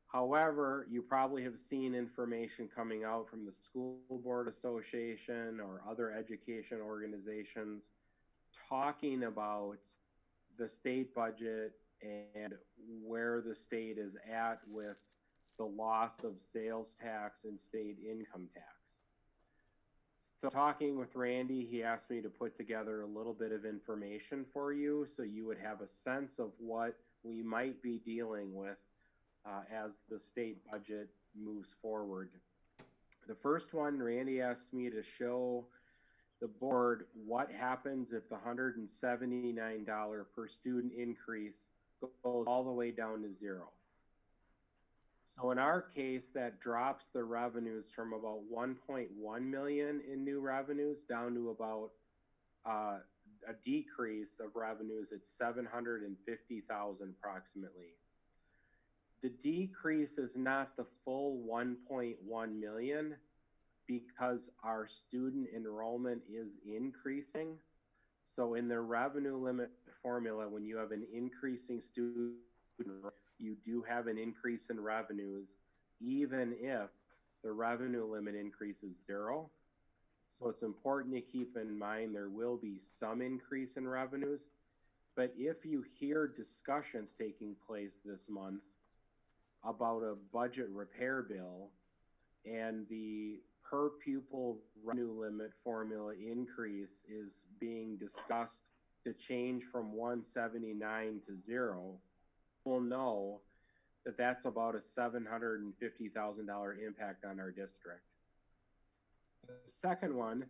However, you probably have seen information coming out from the School Board Association or other education organizations talking about the state budget and where the state is at with the loss of sales tax and state income tax. So talking with Randy, he asked me to put together a little bit of information for you so you would have a sense of what we might be dealing with as the state budget moves forward. The first one, Randy asked me to show the board what happens if the $179 per student increase goes all the way down to zero. So in our case, that drops the revenues from about 1.1 million in new revenues down to about a decrease of revenues at 750,000 approximately. The decrease is not the full 1.1 million because our student enrollment is increasing. So in the revenue limit formula, when you have an increasing student, you do have an increase in revenues, even if the revenue limit increase is zero. So it's important to keep in mind there will be some increase in revenues. But if you hear discussions taking place this month about a budget repair bill and the per pupil revenue limit formula increase is being discussed to change from 179 to zero, we'll know that that's about a $750,000 impact on our district. The second one,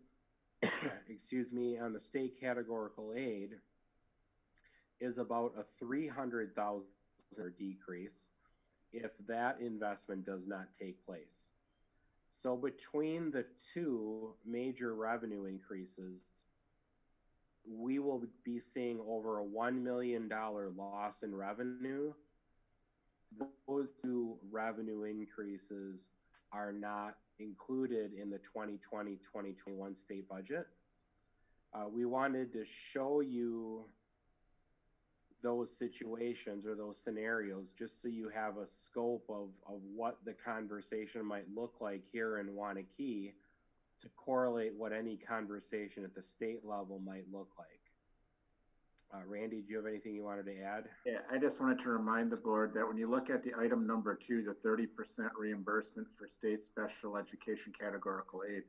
excuse me, on the state categorical aid is about a $300,000 decrease if that investment does not take place. So between the two major revenue increases, we will be seeing over a $1 million loss in revenue. Those two revenue increases are not included in the 2020-2021 state budget. We wanted to show you those situations or those scenarios just so you have a scope of what the conversation might look like here in Waunakee to correlate what any conversation at the state level might look like. Randy, do you have anything you wanted to add? Yeah, I just wanted to remind the board that when you look at the item number 2, the 30% reimbursement for state special education categorical aid,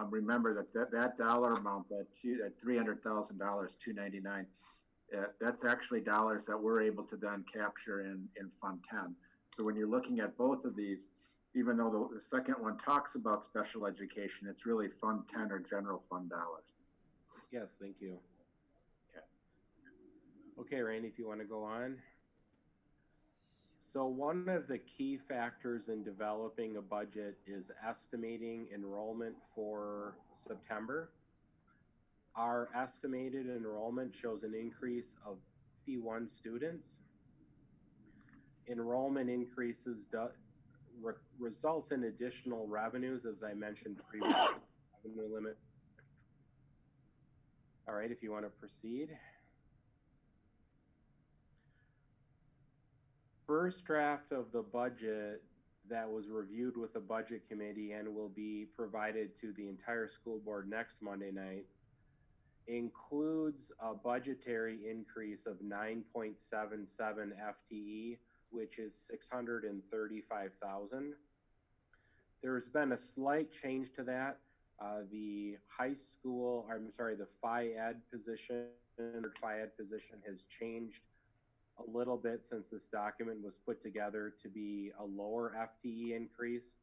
remember that dollar amount, that $300,000, $299, that's actually dollars that we're able to then capture in Fund 10. So when you're looking at both of these, even though the second one talks about special education, it's really Fund 10 or general fund dollars. Yes, thank you. Okay, Randy, if you want to go on. So one of the key factors in developing a budget is estimating enrollment for September. Our estimated enrollment shows an increase of 51 students. Enrollment increases results in additional revenues, as I mentioned previously. Revenue limit. All right, if you want to proceed. First draft of the budget that was reviewed with the budget committee and will be provided to the entire school board next Monday night includes a budgetary increase of 9.77 FTE, which is 635,000. There's been a slight change to that. The Phi Ed position has changed a little bit since this document was put together to be a lower FTE increase.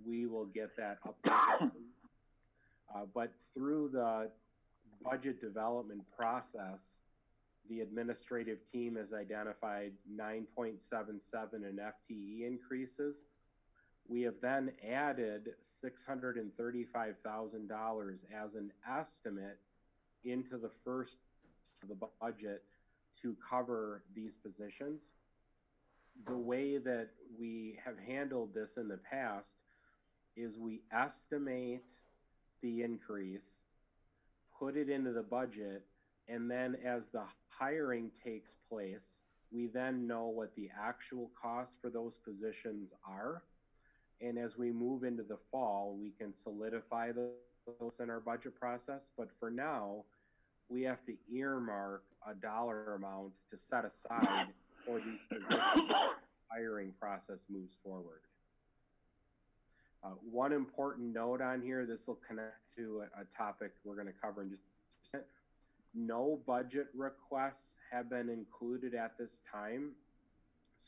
We will get that updated. But through the budget development process, the administrative team has identified 9.77 in FTE increases. We have then added $635,000 as an estimate into the first of the budget to cover these positions. The way that we have handled this in the past is we estimate the increase, put it into the budget, and then as the hiring takes place, we then know what the actual costs for those positions are. And as we move into the fall, we can solidify those in our budget process. But for now, we have to earmark a dollar amount to set aside for these positions as the hiring process moves forward. One important note on here, this will connect to a topic we're going to cover in just a second. No budget requests have been included at this time.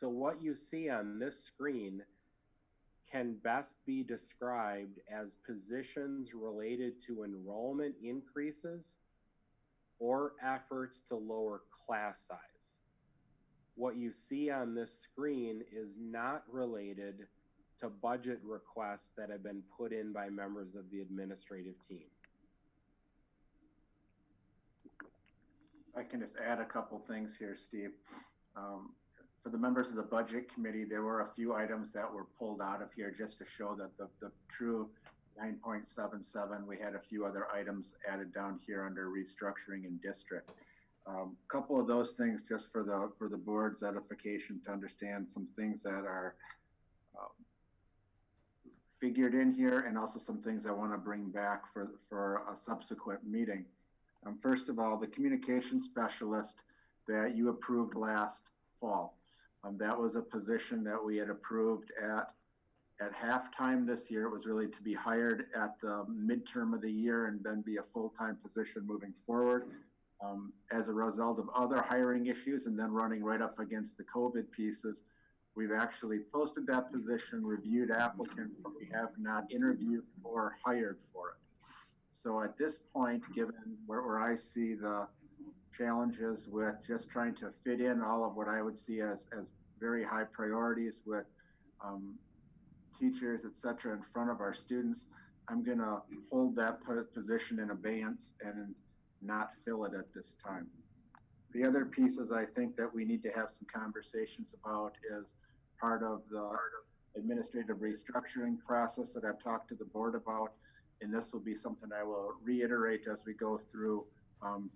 So what you see on this screen can best be described as positions related to enrollment increases or efforts to lower class size. What you see on this screen is not related to budget requests that have been put in by members of the administrative team. I can just add a couple things here, Steve. For the members of the budget committee, there were a few items that were pulled out of here just to show that the true 9.77, we had a few other items added down here under restructuring and district. Couple of those things just for the board's edification to understand some things that are figured in here, and also some things I want to bring back for a subsequent meeting. First of all, the communication specialist that you approved last fall. That was a position that we had approved at halftime this year. It was really to be hired at the midterm of the year and then be a full-time position moving forward. As a result of other hiring issues and then running right up against the COVID pieces, we've actually posted that position, reviewed applicants, but we have not interviewed or hired for it. So at this point, given where I see the challenges with just trying to fit in all of what I would see as very high priorities with teachers, et cetera, in front of our students, I'm going to hold that position in abeyance and not fill it at this time. The other pieces I think that we need to have some conversations about is part of the administrative restructuring process that I've talked to the board about, and this will be something I will reiterate as we go through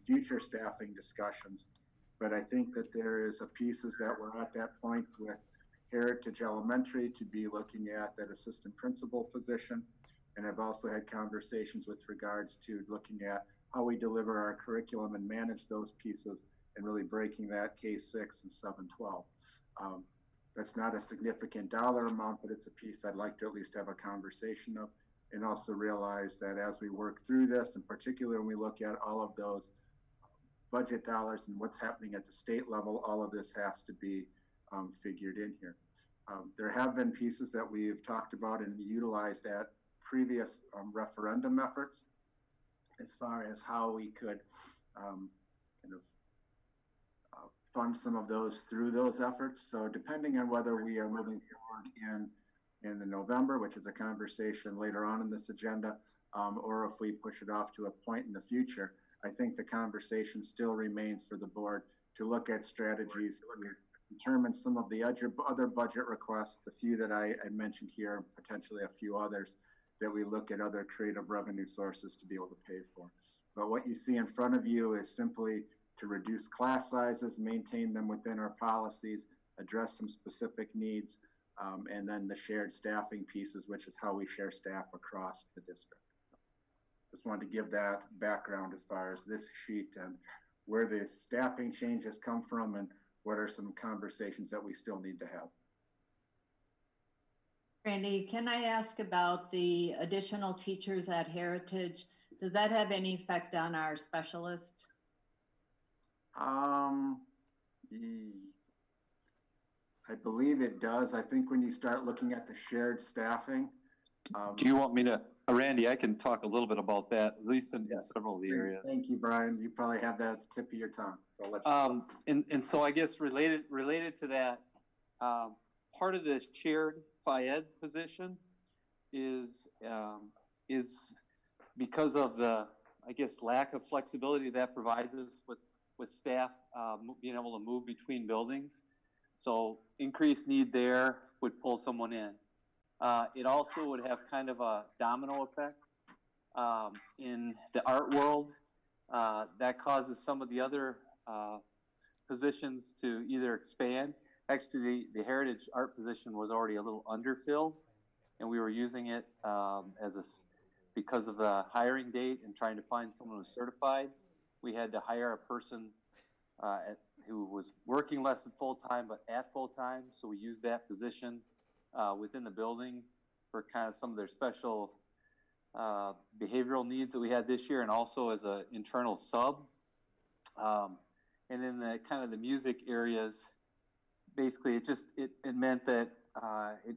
future staffing discussions. But I think that there is a pieces that we're at that point with Heritage Elementary to be looking at that assistant principal position. And I've also had conversations with regards to looking at how we deliver our curriculum and manage those pieces and really breaking that K-6 and 7-12. That's not a significant dollar amount, but it's a piece I'd like to at least have a conversation of, and also realize that as we work through this, in particular when we look at all of those budget dollars and what's happening at the state level, all of this has to be figured in here. There have been pieces that we've talked about and utilized at previous referendum efforts as far as how we could kind of fund some of those through those efforts. So depending on whether we are moving forward in the November, which is a conversation later on in this agenda, or if we push it off to a point in the future, I think the conversation still remains for the board to look at strategies to determine some of the other budget requests, the few that I mentioned here, and potentially a few others, that we look at other creative revenue sources to be able to pay for. But what you see in front of you is simply to reduce class sizes, maintain them within our policies, address some specific needs, and then the shared staffing pieces, which is how we share staff across the district. So just wanted to give that background as far as this sheet and where the staffing changes come from and what are some conversations that we still need to have. Randy, can I ask about the additional teachers at Heritage? Does that have any effect on our specialist? I believe it does. I think when you start looking at the shared staffing. Do you want me to, Randy, I can talk a little bit about that, at least in several of the areas. Thank you, Brian. You probably have that at the tip of your tongue. So let's and so I guess related to that, part of the shared Phi-Ed position is because of the, I guess, lack of flexibility that provides us with staff being able to move between buildings. So increased need there would pull someone in. It also would have kind of a domino effect in the art world. That causes some of the other positions to either expand. Actually, the Heritage Art position was already a little underfilled, and we were using it because of the hiring date and trying to find someone who was certified. We had to hire a person who was working less than full-time, but at full-time. So we used that position within the building for kind of some of their special behavioral needs that we had this year, and also as an internal sub. And in the kind of the music areas, basically it meant that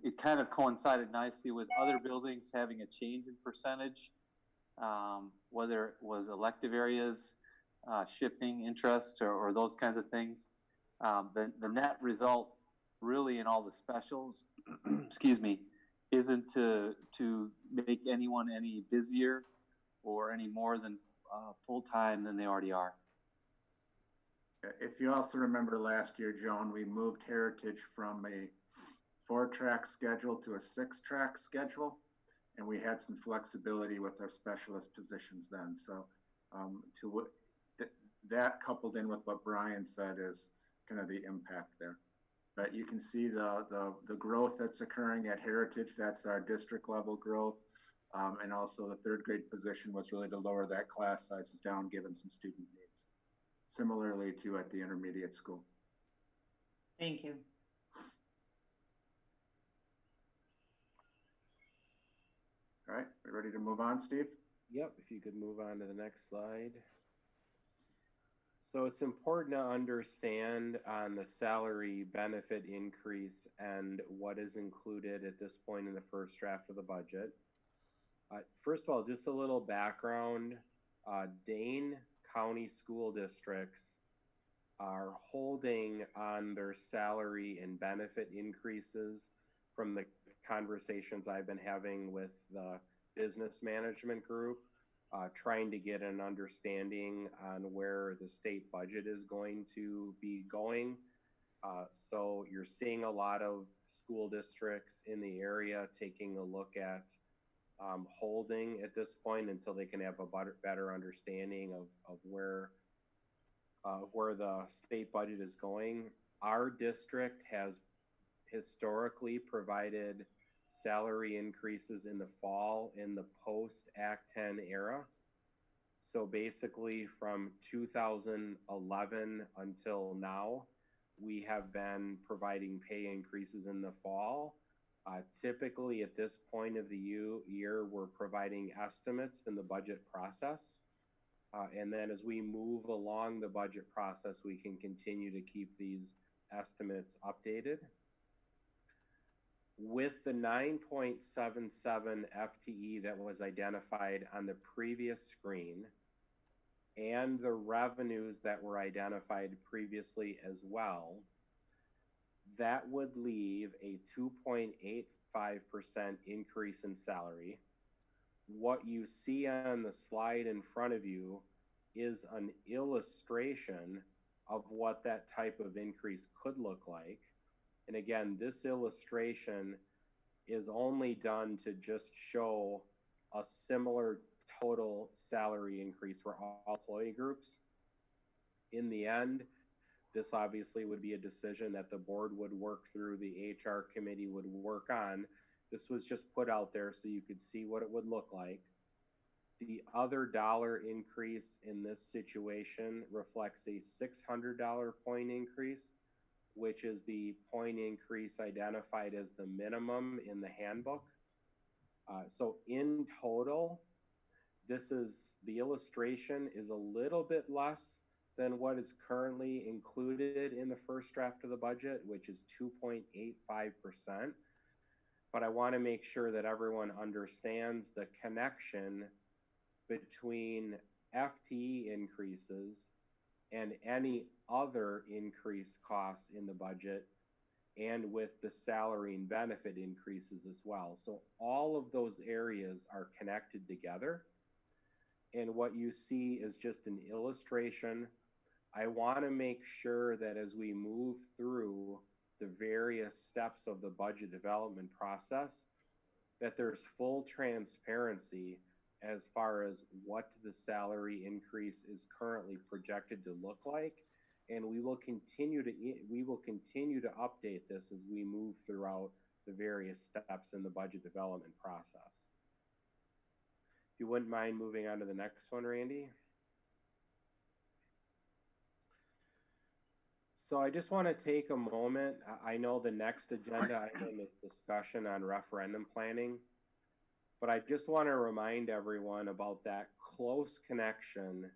it kind of coincided nicely with other buildings having a change in percentage, whether it was elective areas, shifting interest or those kinds of things. The net result really in all the specials, excuse me, isn't to make anyone any busier or any more than full-time than they already are. If you also remember last year, Joan, we moved Heritage from a 4-track schedule to a 6-track schedule, and we had some flexibility with our specialist positions then. So that coupled in with what Brian said is kind of the impact there. But you can see the growth that's occurring at Heritage. That's our district level growth. And also the 3rd grade position was really to lower that class sizes down given some student needs. Similarly to at the intermediate school. Thank you. All right, we ready to move on, Steve? Yep, if you could move on to the next slide. So it's important to understand on the salary benefit increase and what is included at this point in the first draft of the budget. First of all, just a little background. Dane County school districts are holding on their salary and benefit increases from the conversations I've been having with the business management group, trying to get an understanding on where the state budget is going to be going. So you're seeing a lot of school districts in the area taking a look at holding at this point until they can have a better understanding of where the state budget is going. Our district has historically provided salary increases in the fall in the post-Act 10 era. So basically from 2011 until now, we have been providing pay increases in the fall. Typically at this point of the year, we're providing estimates in the budget process. And then as we move along the budget process, we can continue to keep these estimates updated. With the 9.77 FTE that was identified on the previous screen, and the revenues that were identified previously as well, that would leave a 2.85% increase in salary. What you see on the slide in front of you is an illustration of what that type of increase could look like. And again, this illustration is only done to just show a similar total salary increase for all employee groups. In the end, this obviously would be a decision that the board would work through, the HR committee would work on. This was just put out there so you could see what it would look like. The other dollar increase in this situation reflects a $600 point increase, which is the point increase identified as the minimum in the handbook. So in total, the illustration is a little bit less than what is currently included in the first draft of the budget, which is 2.85%. But I want to make sure that everyone understands the connection between FTE increases and any other increased costs in the budget, and with the salary and benefit increases as well. So all of those areas are connected together. And what you see is just an illustration. I want to make sure that as we move through the various steps of the budget development process, that there's full transparency as far as what the salary increase is currently projected to look like. And we will continue to update this as we move throughout the various steps in the budget development process. If you wouldn't mind moving on to the next one, Randy. So I just want to take a moment. I know the next agenda item is discussion on referendum planning, but I just want to remind everyone about that close connection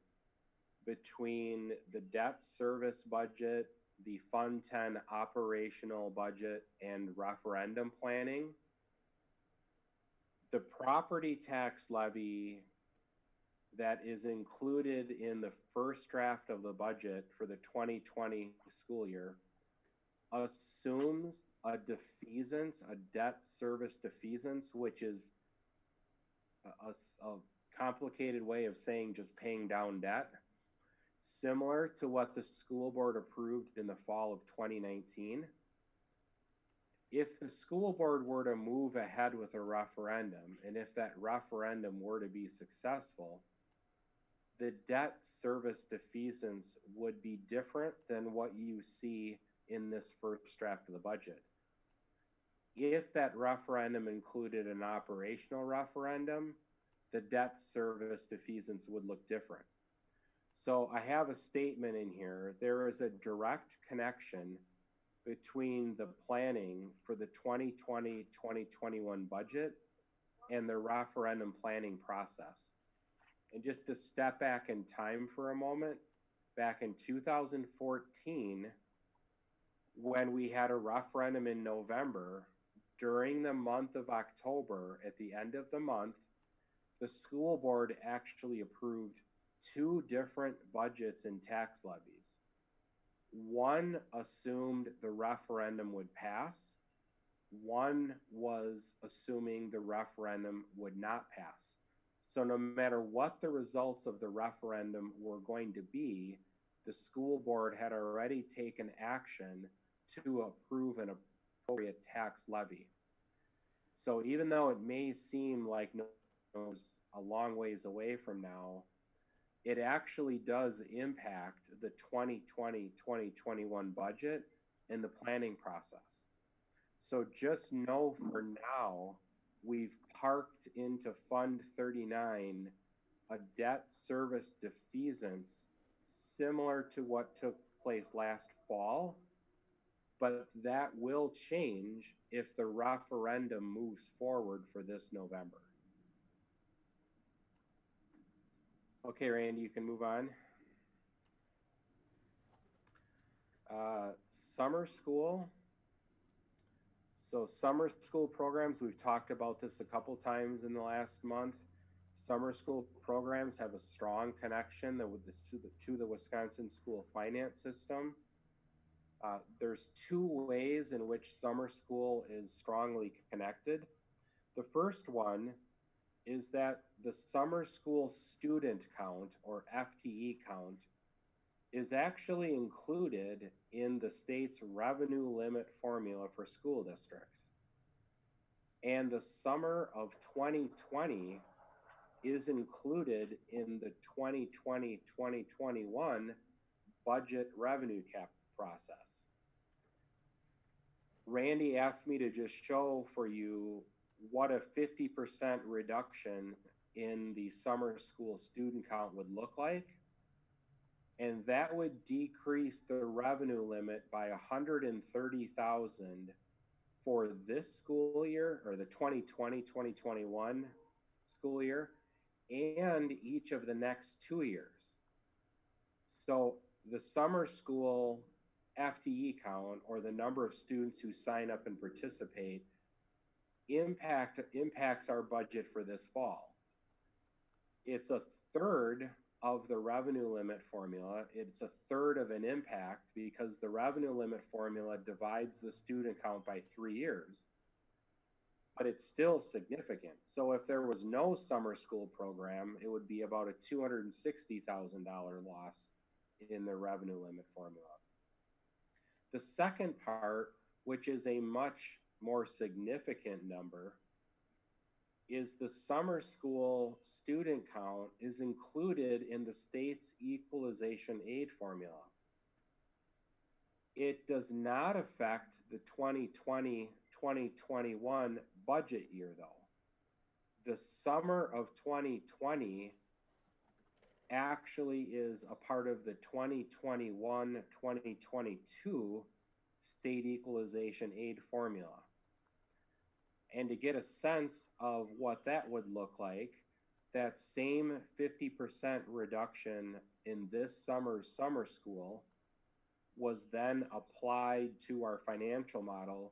between the debt service budget, the Fund 10 operational budget, and referendum planning. The property tax levy that is included in the first draft of the budget for the 2020 school year assumes a defeasance, a debt service defeasance, which is a complicated way of saying just paying down debt, similar to what the school board approved in the fall of 2019. If the school board were to move ahead with a referendum, and if that referendum were to be successful, the debt service defeasance would be different than what you see in this first draft of the budget. If that referendum included an operational referendum, the debt service defeasance would look different. So I have a statement in here. There is a direct connection between the planning for the 2020-2021 budget and the referendum planning process. And just to step back in time for a moment, back in 2014, when we had a referendum in November, during the month of October, at the end of the month, the school board actually approved 2 different budgets and tax levies. One assumed the referendum would pass. One was assuming the referendum would not pass. So no matter what the results of the referendum were going to be, the school board had already taken action to approve an appropriate tax levy. So even though it may seem like it's a long ways away from now, it actually does impact the 2020-2021 budget and the planning process. So just know for now, we've parked into Fund 39 a debt service defeasance similar to what took place last fall, but that will change if the referendum moves forward for this November. Okay, Randy, you can move on. Summer school. So summer school programs, we've talked about this a couple times in the last month. summer school programs have a strong connection to the Wisconsin school finance system. There's two ways in which summer school is strongly connected. The first one is that the summer school student count, or FTE count, is actually included in the state's revenue limit formula for school districts. And the summer of 2020 is included in the 2020-2021 budget revenue cap process. Randy asked me to just show for you what a 50% reduction in the summer school student count would look like. And that would decrease the revenue limit by 130,000 for this school year, or the 2020-2021 school year, and each of the next 2 years. So the summer school FTE count, or the number of students who sign up and participate, impacts our budget for this fall. It's a third of the revenue limit formula. It's a third of an impact because the revenue limit formula divides the student count by 3 years, but it's still significant. So if there was no summer school program, it would be about a $260,000 loss in the revenue limit formula. The second part, which is a much more significant number, is the summer school student count is included in the state's equalization aid formula. It does not affect the 2020-2021 budget year though. The summer of 2020 actually is a part of the 2021-2022 state equalization aid formula. And to get a sense of what that would look like, that same 50% reduction in this summer's summer school was then applied to our financial model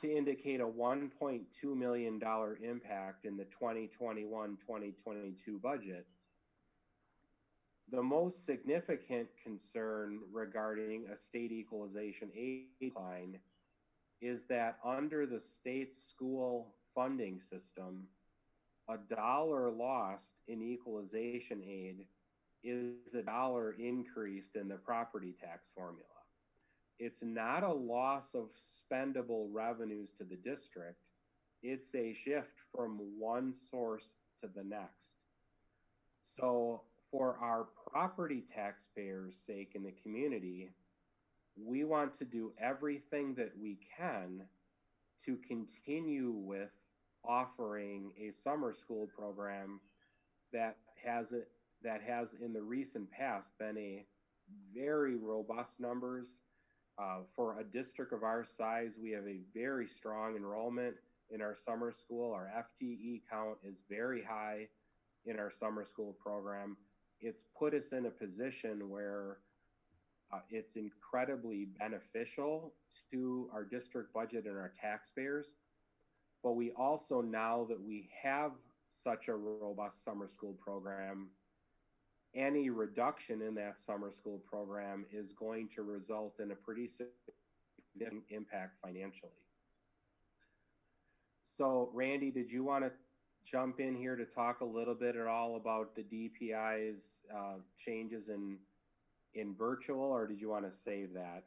to indicate a $1.2 million impact in the 2021-2022 budget. The most significant concern regarding a state equalization aid line is that under the state school funding system, $1 lost in equalization aid is $1 increased in the property tax formula. It's not a loss of spendable revenues to the district. It's a shift from one source to the next. So for our property taxpayers' sake in the community, we want to do everything that we can to continue with offering a summer school program that has in the recent past been a very robust numbers. For a district of our size, we have a very strong enrollment in our summer school. Our FTE count is very high in our summer school program. It's put us in a position where it's incredibly beneficial to our district budget and our taxpayers. But we also, now that we have such a robust summer school program, any reduction in that summer school program is going to result in a pretty significant impact financially. So Randy, did you want to jump in here to talk a little bit at all about the DPI's changes in virtual, or did you want to save that?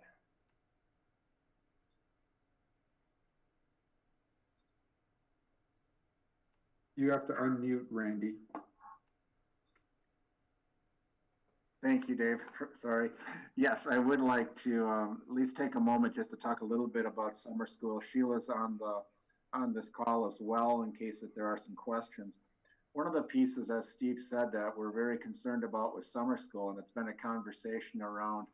You have to unmute Randy. Thank you, Dave. Sorry. Yes, I would like to at least take a moment just to talk a little bit about summer school. Sheila's on this call as well in case that there are some questions. One of the pieces, as Steve said, that we're very concerned about with summer school, and it's been a conversation around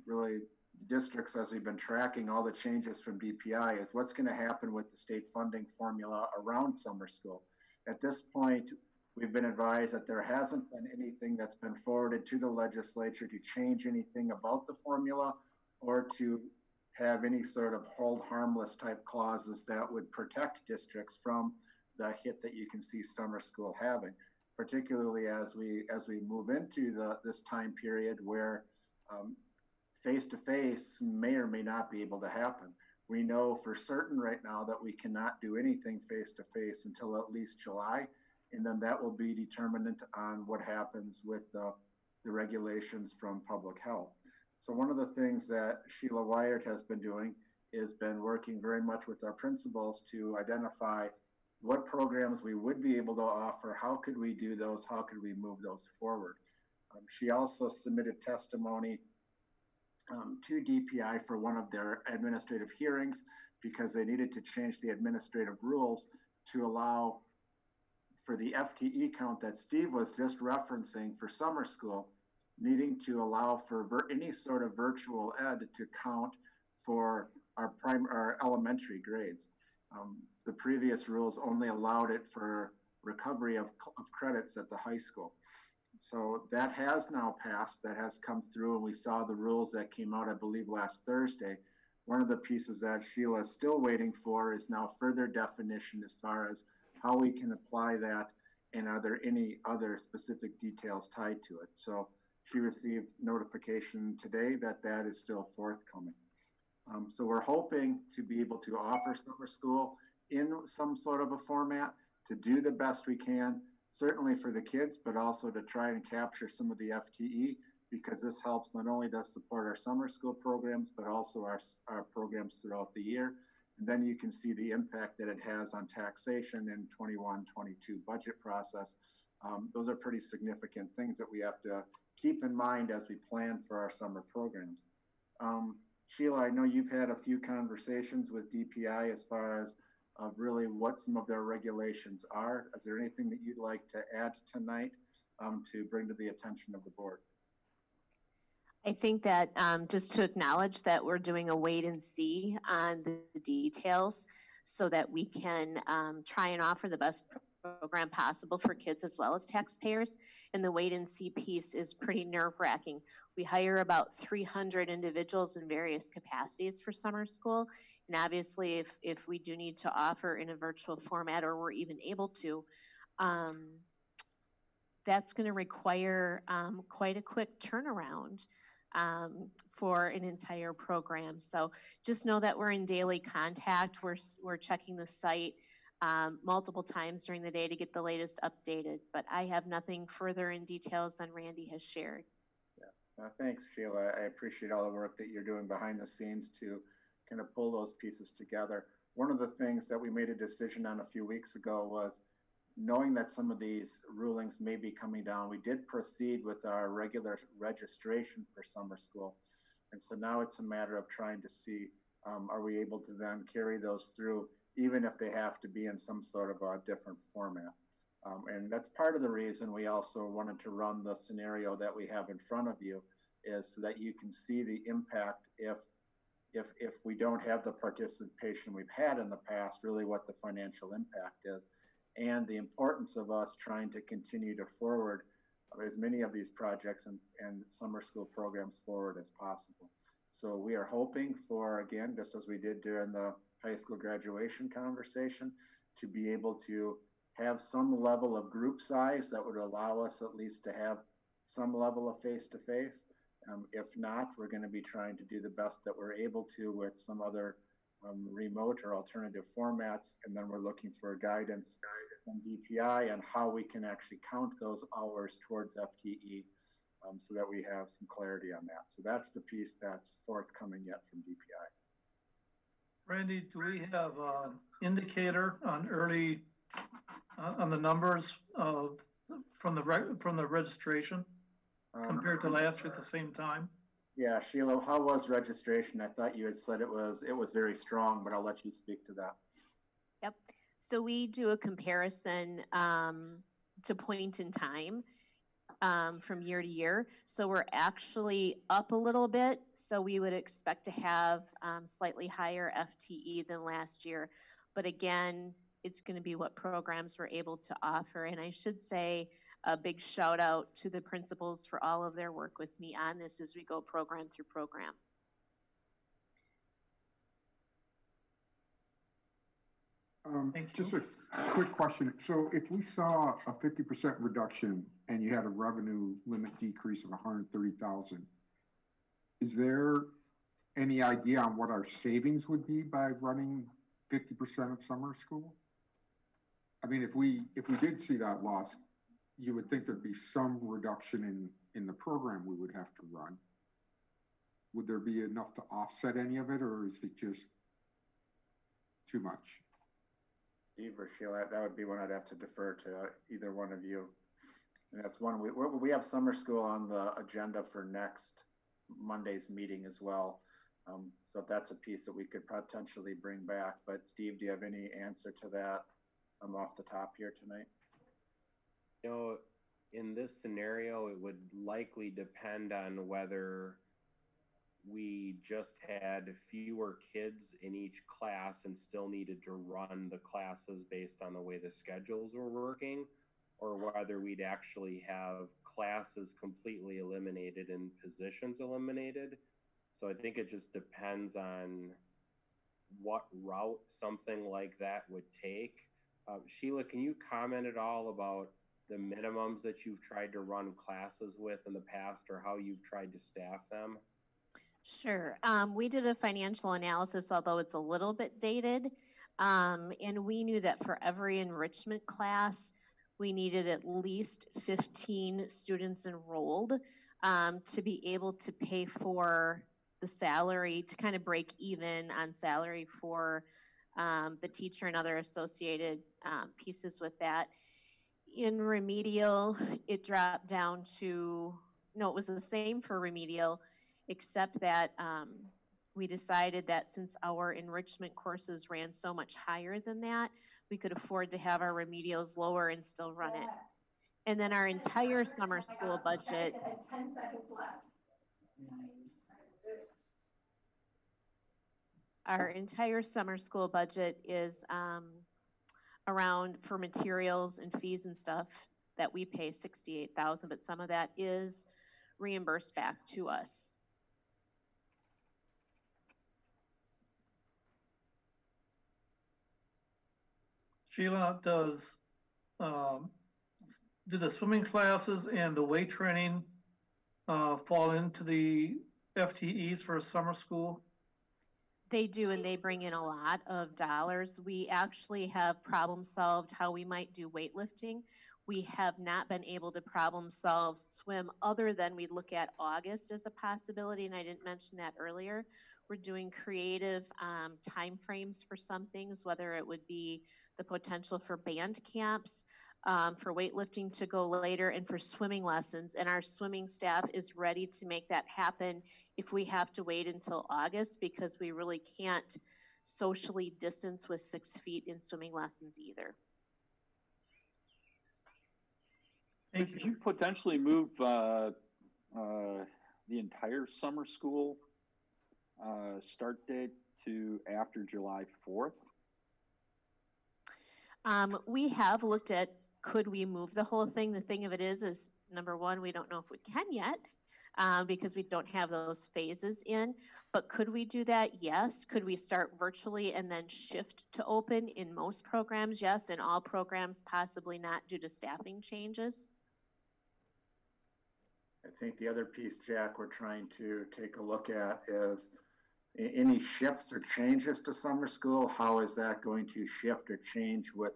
really districts as we've been tracking all the changes from DPI, is what's going to happen with the state funding formula around summer school. At this point, we've been advised that there hasn't been anything that's been forwarded to the legislature to change anything about the formula or to have any sort of hold harmless type clauses that would protect districts from the hit that you can see summer school having, particularly as we move into this time period where face-to-face may or may not be able to happen. We know for certain right now that we cannot do anything face-to-face until at least July, and then that will be determinant on what happens with the regulations from public health. So one of the things that Sheila Wyatt has been doing is been working very much with our principals to identify what programs we would be able to offer, how could we do those, how could we move those forward. She also submitted testimony to DPI for one of their administrative hearings because they needed to change the administrative rules to allow for the FTE count that Steve was just referencing for summer school, needing to allow for any sort of virtual ed to count for our elementary grades. The previous rules only allowed it for recovery of credits at the high school. So that has now passed, that has come through, and we saw the rules that came out, I believe, last Thursday. One of the pieces that Sheila is still waiting for is now further definition as far as how we can apply that, and are there any other specific details tied to it. So she received notification today that that is still forthcoming. So we're hoping to be able to offer summer school in some sort of a format to do the best we can, certainly for the kids, but also to try and capture some of the FTE, because this helps not only to support our summer school programs, but also our programs throughout the year. And then you can see the impact that it has on taxation in 21-22 budget process. Those are pretty significant things that we have to keep in mind as we plan for our summer programs. Sheila, I know you've had a few conversations with DPI as far as really what some of their regulations are. Is there anything that you'd like to add tonight to bring to the attention of the board? I think that just to acknowledge that we're doing a wait and see on the details so that we can try and offer the best program possible for kids as well as taxpayers. And the wait and see piece is pretty nerve-wracking. We hire about 300 individuals in various capacities for summer school. And obviously, if we do need to offer in a virtual format, or we're even able to, that's going to require quite a quick turnaround for an entire program. So just know that we're in daily contact. We're checking the site multiple times during the day to get the latest updated, but I have nothing further in details than Randy has shared. Yeah, thanks, Sheila. I appreciate all the work that you're doing behind the scenes to kind of pull those pieces together. One of the things that we made a decision on a few weeks ago was, knowing that some of these rulings may be coming down, we did proceed with our regular registration for summer school. And so now it's a matter of trying to see, are we able to then carry those through, even if they have to be in some sort of a different format. And that's part of the reason we also wanted to run the scenario that we have in front of you, is so that you can see the impact if we don't have the participation we've had in the past, really what the financial impact is, and the importance of us trying to continue to forward as many of these projects and summer school programs forward as possible. So we are hoping for, again, just as we did during the high school graduation conversation, to be able to have some level of group size that would allow us at least to have some level of face-to-face. If not, we're going to be trying to do the best that we're able to with some other remote or alternative formats, and then we're looking for guidance from DPI on how we can actually count those hours towards FTE, so that we have some clarity on that. So that's the piece that's forthcoming yet from DPI. Randy, do we have an indicator on on the numbers from the registration compared to last year at the same time? Yeah, Sheila, how was registration? I thought you had said it was very strong, but I'll let you speak to that. Yep. So we do a comparison to point in time from year to year. So we're actually up a little bit. So we would expect to have slightly higher FTE than last year. But again, it's going to be what programs we're able to offer. And I should say a big shout out to the principals for all of their work with me on this as we go program through program. Thank Just you. quick question. So if we saw a 50% reduction and you had a revenue limit decrease of 130,000, is there any idea on what our savings would be by running 50% of summer school? I mean, if we did see that loss, you would think there'd be some reduction in the program we would have to run. Would there be enough to offset any of it, or is it just too much? Steve or Sheila, that would be one I'd have to defer to either one of you. And that's one, we have summer school on the agenda for next Monday's meeting as well. So that's a piece that we could potentially bring back. But Steve, do you have any answer to that off the top here tonight? You know, in this scenario, it would likely depend on whether we just had fewer kids in each class and still needed to run the classes based on the way the schedules were working, or whether we'd actually have classes completely eliminated and positions eliminated. So I think it just depends on what route something like that would take. Sheila, can you comment at all about the minimums that you've tried to run classes with in the past, or how you've tried to staff them? Sure. We did a financial analysis, although it's a little bit dated, and we knew that for every enrichment class, we needed at least 15 students enrolled to be able to pay for the salary, to kind of break even on salary for the teacher and other associated pieces with that. In remedial, it dropped down to, no, it was the same for remedial, except that we decided that since our enrichment courses ran so much higher than that, we could afford to have our remedials lower and still run it. And then our entire summer school budget. 10 seconds left. Nice. Our entire summer school budget is around, for materials and fees and stuff, that we pay $68,000, but some of that is reimbursed back to us. Sheila, do the swimming classes and the weight training fall into the FTEs for summer school? They do, and they bring in a lot of dollars. We actually have problem solved how we might do weightlifting. We have not been able to problem solve swim, other than we look at August as a possibility, and I didn't mention that earlier. We're doing creative time frames for some things, whether it would be the potential for band camps, for weightlifting to go later, and for swimming lessons. And our swimming staff is ready to make that happen if we have to wait until August, because we really can't socially distance with 6 feet in swimming lessons either. Could you potentially move the entire summer school start date to after July 4th? We have looked at, could we move the whole thing? The thing of it is number one, we don't know if we can yet, because we don't have those phases in, but could we do that? Yes. Could we start virtually and then shift to open in most programs? Yes. In all programs, possibly not, due to staffing changes. I think the other piece, Jack, we're trying to take a look at is any shifts or changes to summer school. How is that going to shift or change with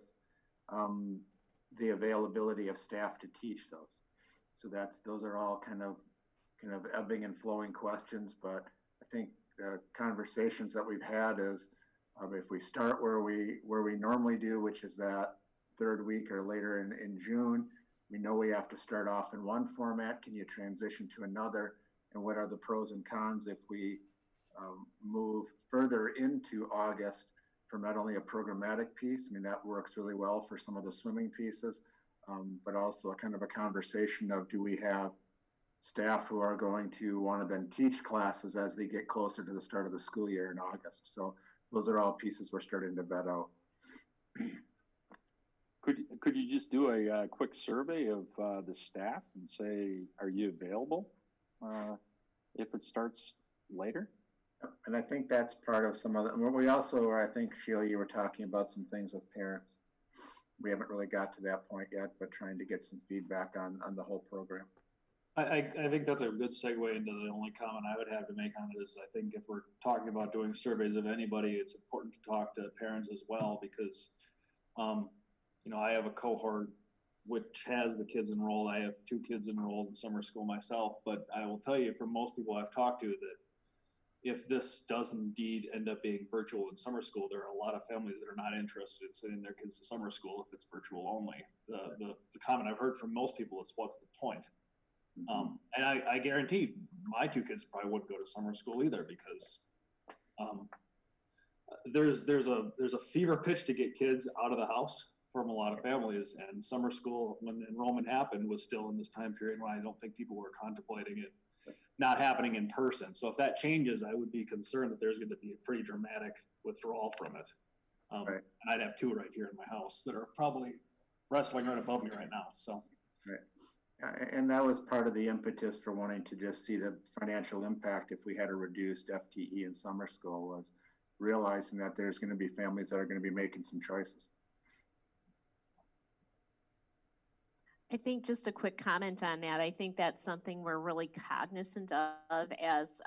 the availability of staff to teach those? So those are all kind of ebbing and flowing questions. But I think the conversations that we've had is if we start where we normally do, which is that third week or later in June, we know we have to start off in one format. Can you transition to another? And what are the pros and cons if we move further into August from not only a programmatic piece? I mean, that works really well for some of the swimming pieces, but also a kind of a conversation of, do we have staff who are going to want to then teach classes as they get closer to the start of the school year in August? So those are all pieces we're starting to vet out. Could you just do a quick survey of the staff and say, are you available if it starts later? And I think that's part of some of the, we also, I think, Sheila, you were talking about some things with parents. we haven't really got to that point yet, but trying to get some feedback on the whole program. I think that's a good segue into the only comment I would have to make on it is I think if we're talking about doing surveys of anybody, it's important to talk to parents as well because, you know, I have a cohort which has the kids enrolled. I have 2 kids enrolled in summer school myself, but I will tell you from most people I've talked to that if this does indeed end up being virtual in summer school, there are a lot of families that are not interested in sending their kids to summer school if it's virtual only. The comment I've heard from most people is, what's the point? And I guarantee my 2 kids probably wouldn't go to summer school either because there's a fever pitch to get kids out of the house from a lot of families, and summer school, when enrollment happened, was still in this time period when I don't think people were contemplating it not happening in person. So if that changes, I would be concerned that there's going to be a pretty dramatic withdrawal from it. Right. And I'd have 2 right here in my house that are probably wrestling right above me right now. So. Right. And that was part of the impetus for wanting to just see the financial impact if we had a reduced FTE in summer school, was realizing that there's going to be families that are going to be making some choices. I think just a quick comment on that. I think that's something we're really cognizant of as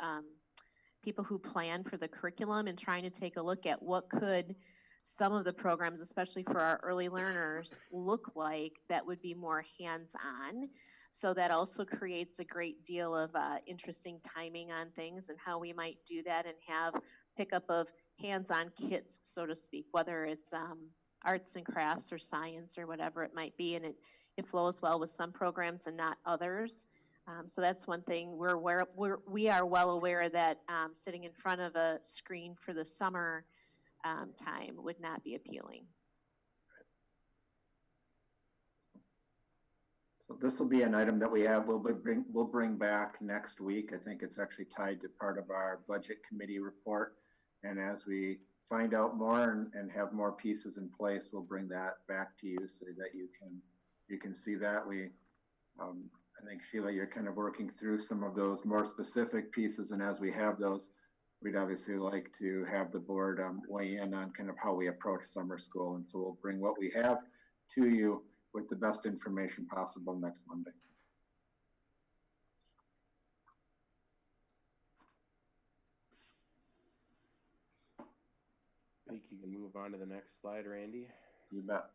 people who plan for the curriculum and trying to take a look at what could some of the programs, especially for our early learners, look like that would be more hands-on. So that also creates a great deal of interesting timing on things and how we might do that and have pickup of hands-on kits, so to speak, whether it's arts and crafts or science or whatever it might be. And it flows well with some programs and not others. So that's one thing we are well aware that sitting in front of a screen for the summer time would not be appealing. So this will be an item that we'll bring back next week. I think it's actually tied to part of our budget committee report. And as we find out more and have more pieces in place, we'll bring that back to you so that you can see that. I think, Sheila, you're kind of working through some of those more specific pieces, and as we have those, we'd obviously like to have the board weigh in on kind of how we approach summer school, and so we'll bring what we have to you with the best information possible next Monday. I think you can move on to the next slide, Randy. You bet.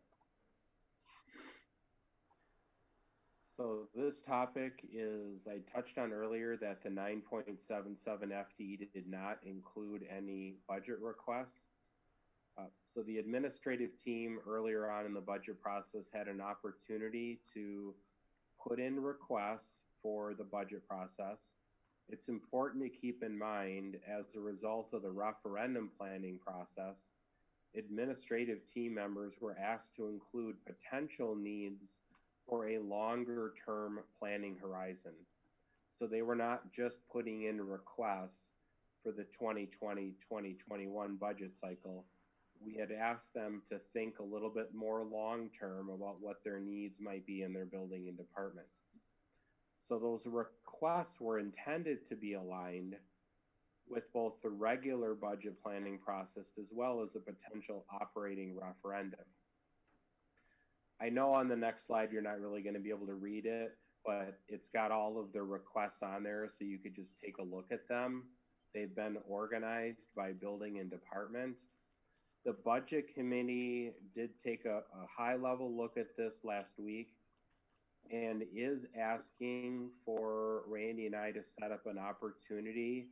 So this topic is, I touched on earlier that the 9.77 FTE did not include any budget requests. So the administrative team earlier on in the budget process had an opportunity to put in requests for the budget process. It's important to keep in mind, as a result of the referendum planning process, administrative team members were asked to include potential needs for a longer term planning horizon. So they were not just putting in requests for the 2020-2021 budget cycle. We had asked them to think a little bit more long term about what their needs might be in their building and department. So those requests were intended to be aligned with both the regular budget planning process as well as a potential operating referendum. I know on the next slide you're not really going to be able to read it, but it's got all of the requests on there so you could just take a look at them. They've been organized by building and department. The budget committee did take a high-level look at this last week and is asking for Randy and I to set up an opportunity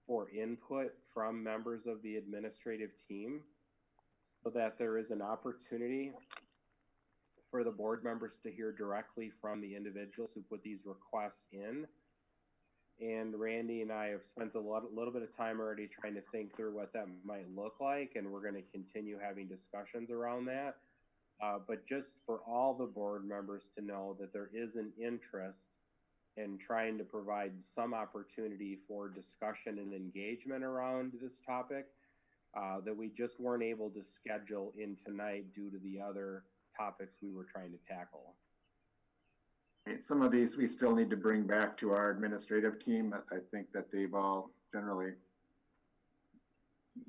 for input from members of the administrative team so that there is an opportunity for the board members to hear directly from the individuals who put these requests in. And Randy and I have spent a little bit of time already trying to think through what that might look like, and we're going to continue having discussions around that. But just for all the board members to know that there is an interest in trying to provide some opportunity for discussion and engagement around this topic that we just weren't able to schedule in tonight due to the other topics we were trying to tackle. Some of these we still need to bring back to our administrative team. I think that they've all generally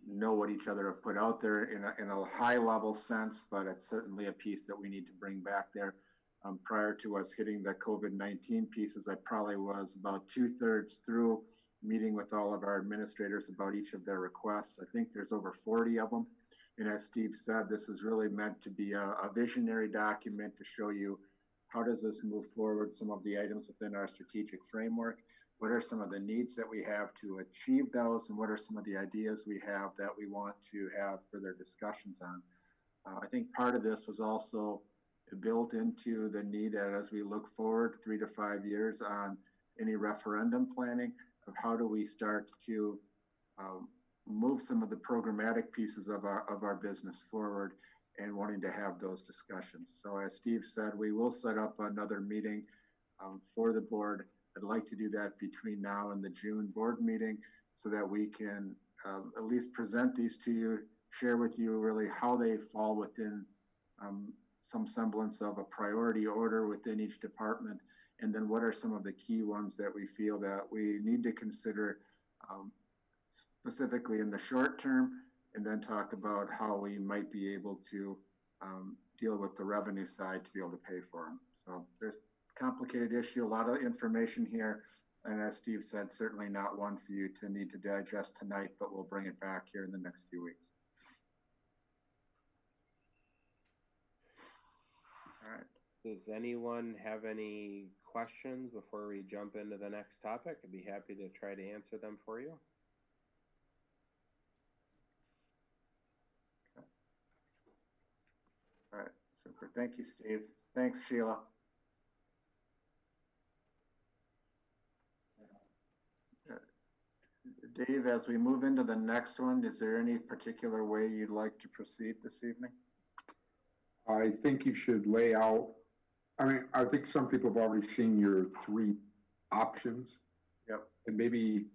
know what each other have put out there in a high level sense, but it's certainly a piece that we need to bring back there. Prior to us hitting the COVID-19 pieces, I probably was about 2/3 through meeting with all of our administrators about each of their requests. I think there's over 40 of them. And as Steve said, this is really meant to be a visionary document to show you how does this move forward, some of the items within our strategic framework, what are some of the needs that we have to achieve those, and what are some of the ideas we have that we want to have further discussions on. I think part of this was also built into the need that as we look forward 3 to 5 years on any referendum planning of how do we start to move some of the programmatic pieces of our business forward and wanting to have those discussions. So as Steve said, we will set up another meeting for the board. I'd like to do that between now and the June board meeting so that we can at least present these to you, share with you really how they fall within some semblance of a priority order within each department, and then what are some of the key ones that we feel that we need to consider specifically in the short term, and then talk about how we might be able to deal with the revenue side to be able to pay for them. So there's a complicated issue, a lot of information here, and as Steve said, certainly not one for you to need to digest tonight, but we'll bring it back here in the next few weeks. All right. Does anyone have any questions before we jump into the next topic? I'd be happy to try to answer them for you. Okay. All right, super. Thank you, Steve. Thanks, Sheila. Dave, as we move into the next one, is there any particular way you'd like to proceed this evening? I think you should lay out, I mean, I think some people have already seen your 3 options. Yep. And maybe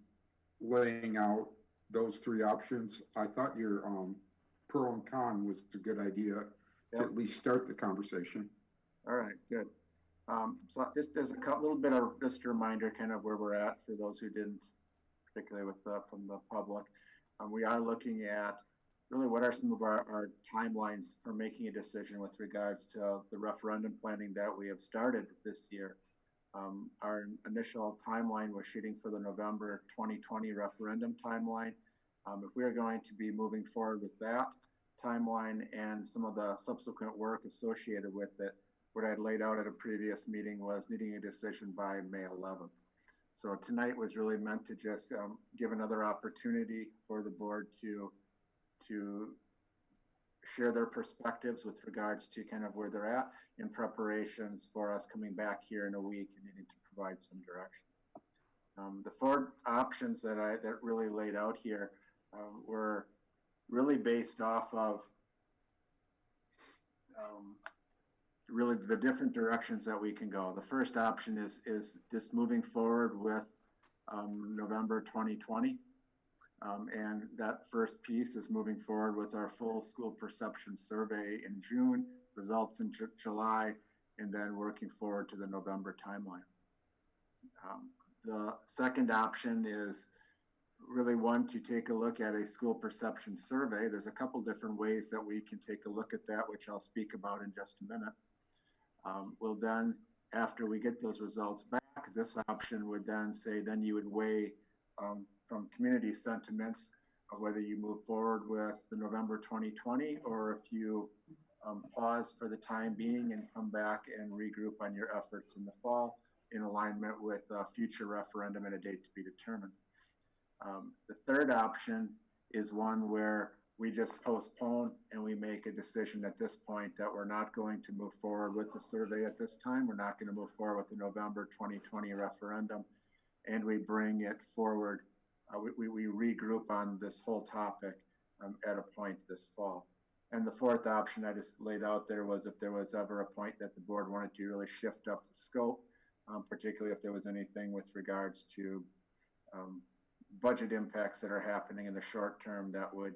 laying out those 3 options. I thought your pro and con was a good idea to at least start the conversation. All right, good. So just as a little bit of just a reminder kind of where we're at for those who didn't, particularly with from the public. We are looking at really what are some of our timelines for making a decision with regards to the referendum planning that we have started this year. Our initial timeline was shooting for the November 2020 referendum timeline. If we are going to be moving forward with that timeline and some of the subsequent work associated with it, what I had laid out at a previous meeting was needing a decision by May 11th. So tonight was really meant to just give another opportunity for the board to share their perspectives with regards to kind of where they're at in preparations for us coming back here in a week and needing to provide some direction. The 4 options that really laid out here were really based off of really the different directions that we can go. The first option is just moving forward with November 2020. And that first piece is moving forward with our full school perception survey in June, results in July, and then working forward to the November timeline. The second option is really one to take a look at a school perception survey. There's a couple different ways that we can take a look at that, which I'll speak about in just a minute. We'll then, after we get those results back, this option would then say, then you would weigh from community sentiments of whether you move forward with the November 2020 or if you pause for the time being and come back and regroup on your efforts in the fall in alignment with a future referendum and a date to be determined. The third option is one where we just postpone and we make a decision at this point that we're not going to move forward with the survey at this time. We're not going to move forward with the November 2020 referendum, and we bring it forward. We regroup on this whole topic at a point this fall. And the fourth option I just laid out there was if there was ever a point that the board wanted to really shift up the scope, particularly if there was anything with regards to budget impacts that are happening in the short term that would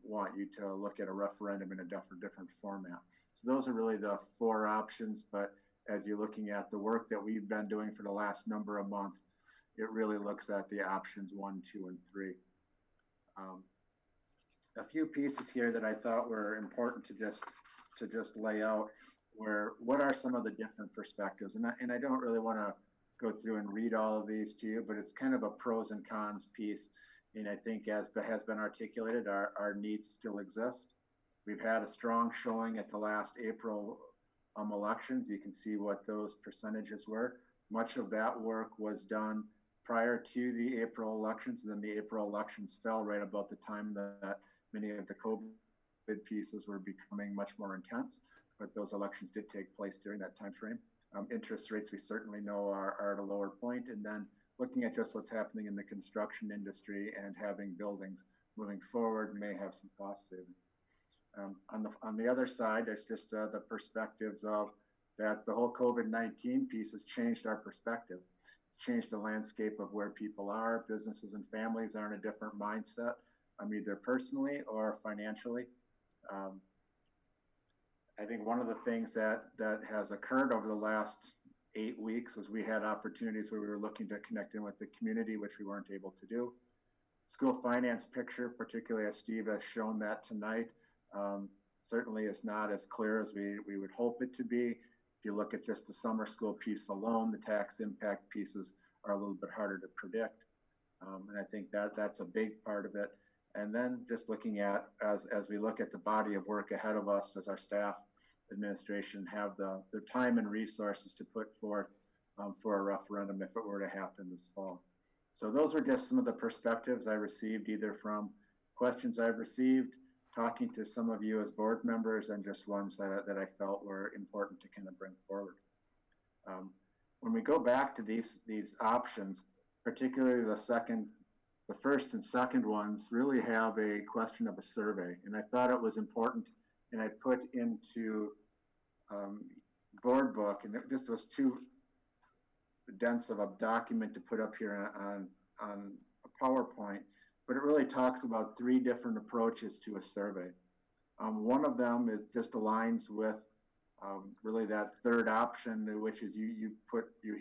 want you to look at a referendum in a different format. So those are really the 4 options, but as you're looking at the work that we've been doing for the last number of months, it really looks at the options 1, 2, and 3. a few pieces here that I thought were important to just lay out were what are some of the different perspectives, and I don't really want to go through and read all of these to you, but it's kind of a pros and cons piece. And I think as has been articulated, our needs still exist. We've had a strong showing at the last April elections. You can see what those percentages were. Much of that work was done prior to the April elections, and then the April elections fell right about the time that many of the COVID pieces were becoming much more intense, but those elections did take place during that time frame. Interest rates, we certainly know, are at a lower point, and then looking at just what's happening in the construction industry and having buildings moving forward may have some cost savings. On the other side, there's just the perspectives of that the whole COVID-19 piece has changed our perspective. It's changed the landscape of where people are. Businesses and families are in a different mindset, either personally or financially. I think one of the things that has occurred over the last 8 weeks was we had opportunities where we were looking to connect in with the community, which we weren't able to do. School finance picture, particularly as Steve has shown that tonight, certainly is not as clear as we would hope it to be. If you look at just the summer school piece alone, the tax impact pieces are a little bit harder to predict. And I think that's a big part of it. And then just looking at, as we look at the body of work ahead of us, does our staff administration have the time and resources to put forth for a referendum if it were to happen this fall? So those were just some of the perspectives I received, either from questions I've received, talking to some of you as board members, and just ones that I felt were important to kind of bring forward. When we go back to these options, particularly the first and second ones really have a question of a survey, and I thought it was important, and I put into board book, and this was too dense of a document to put up here on a PowerPoint, but it really talks about 3 different approaches to a survey. One of them is just aligns with really that third option, which is you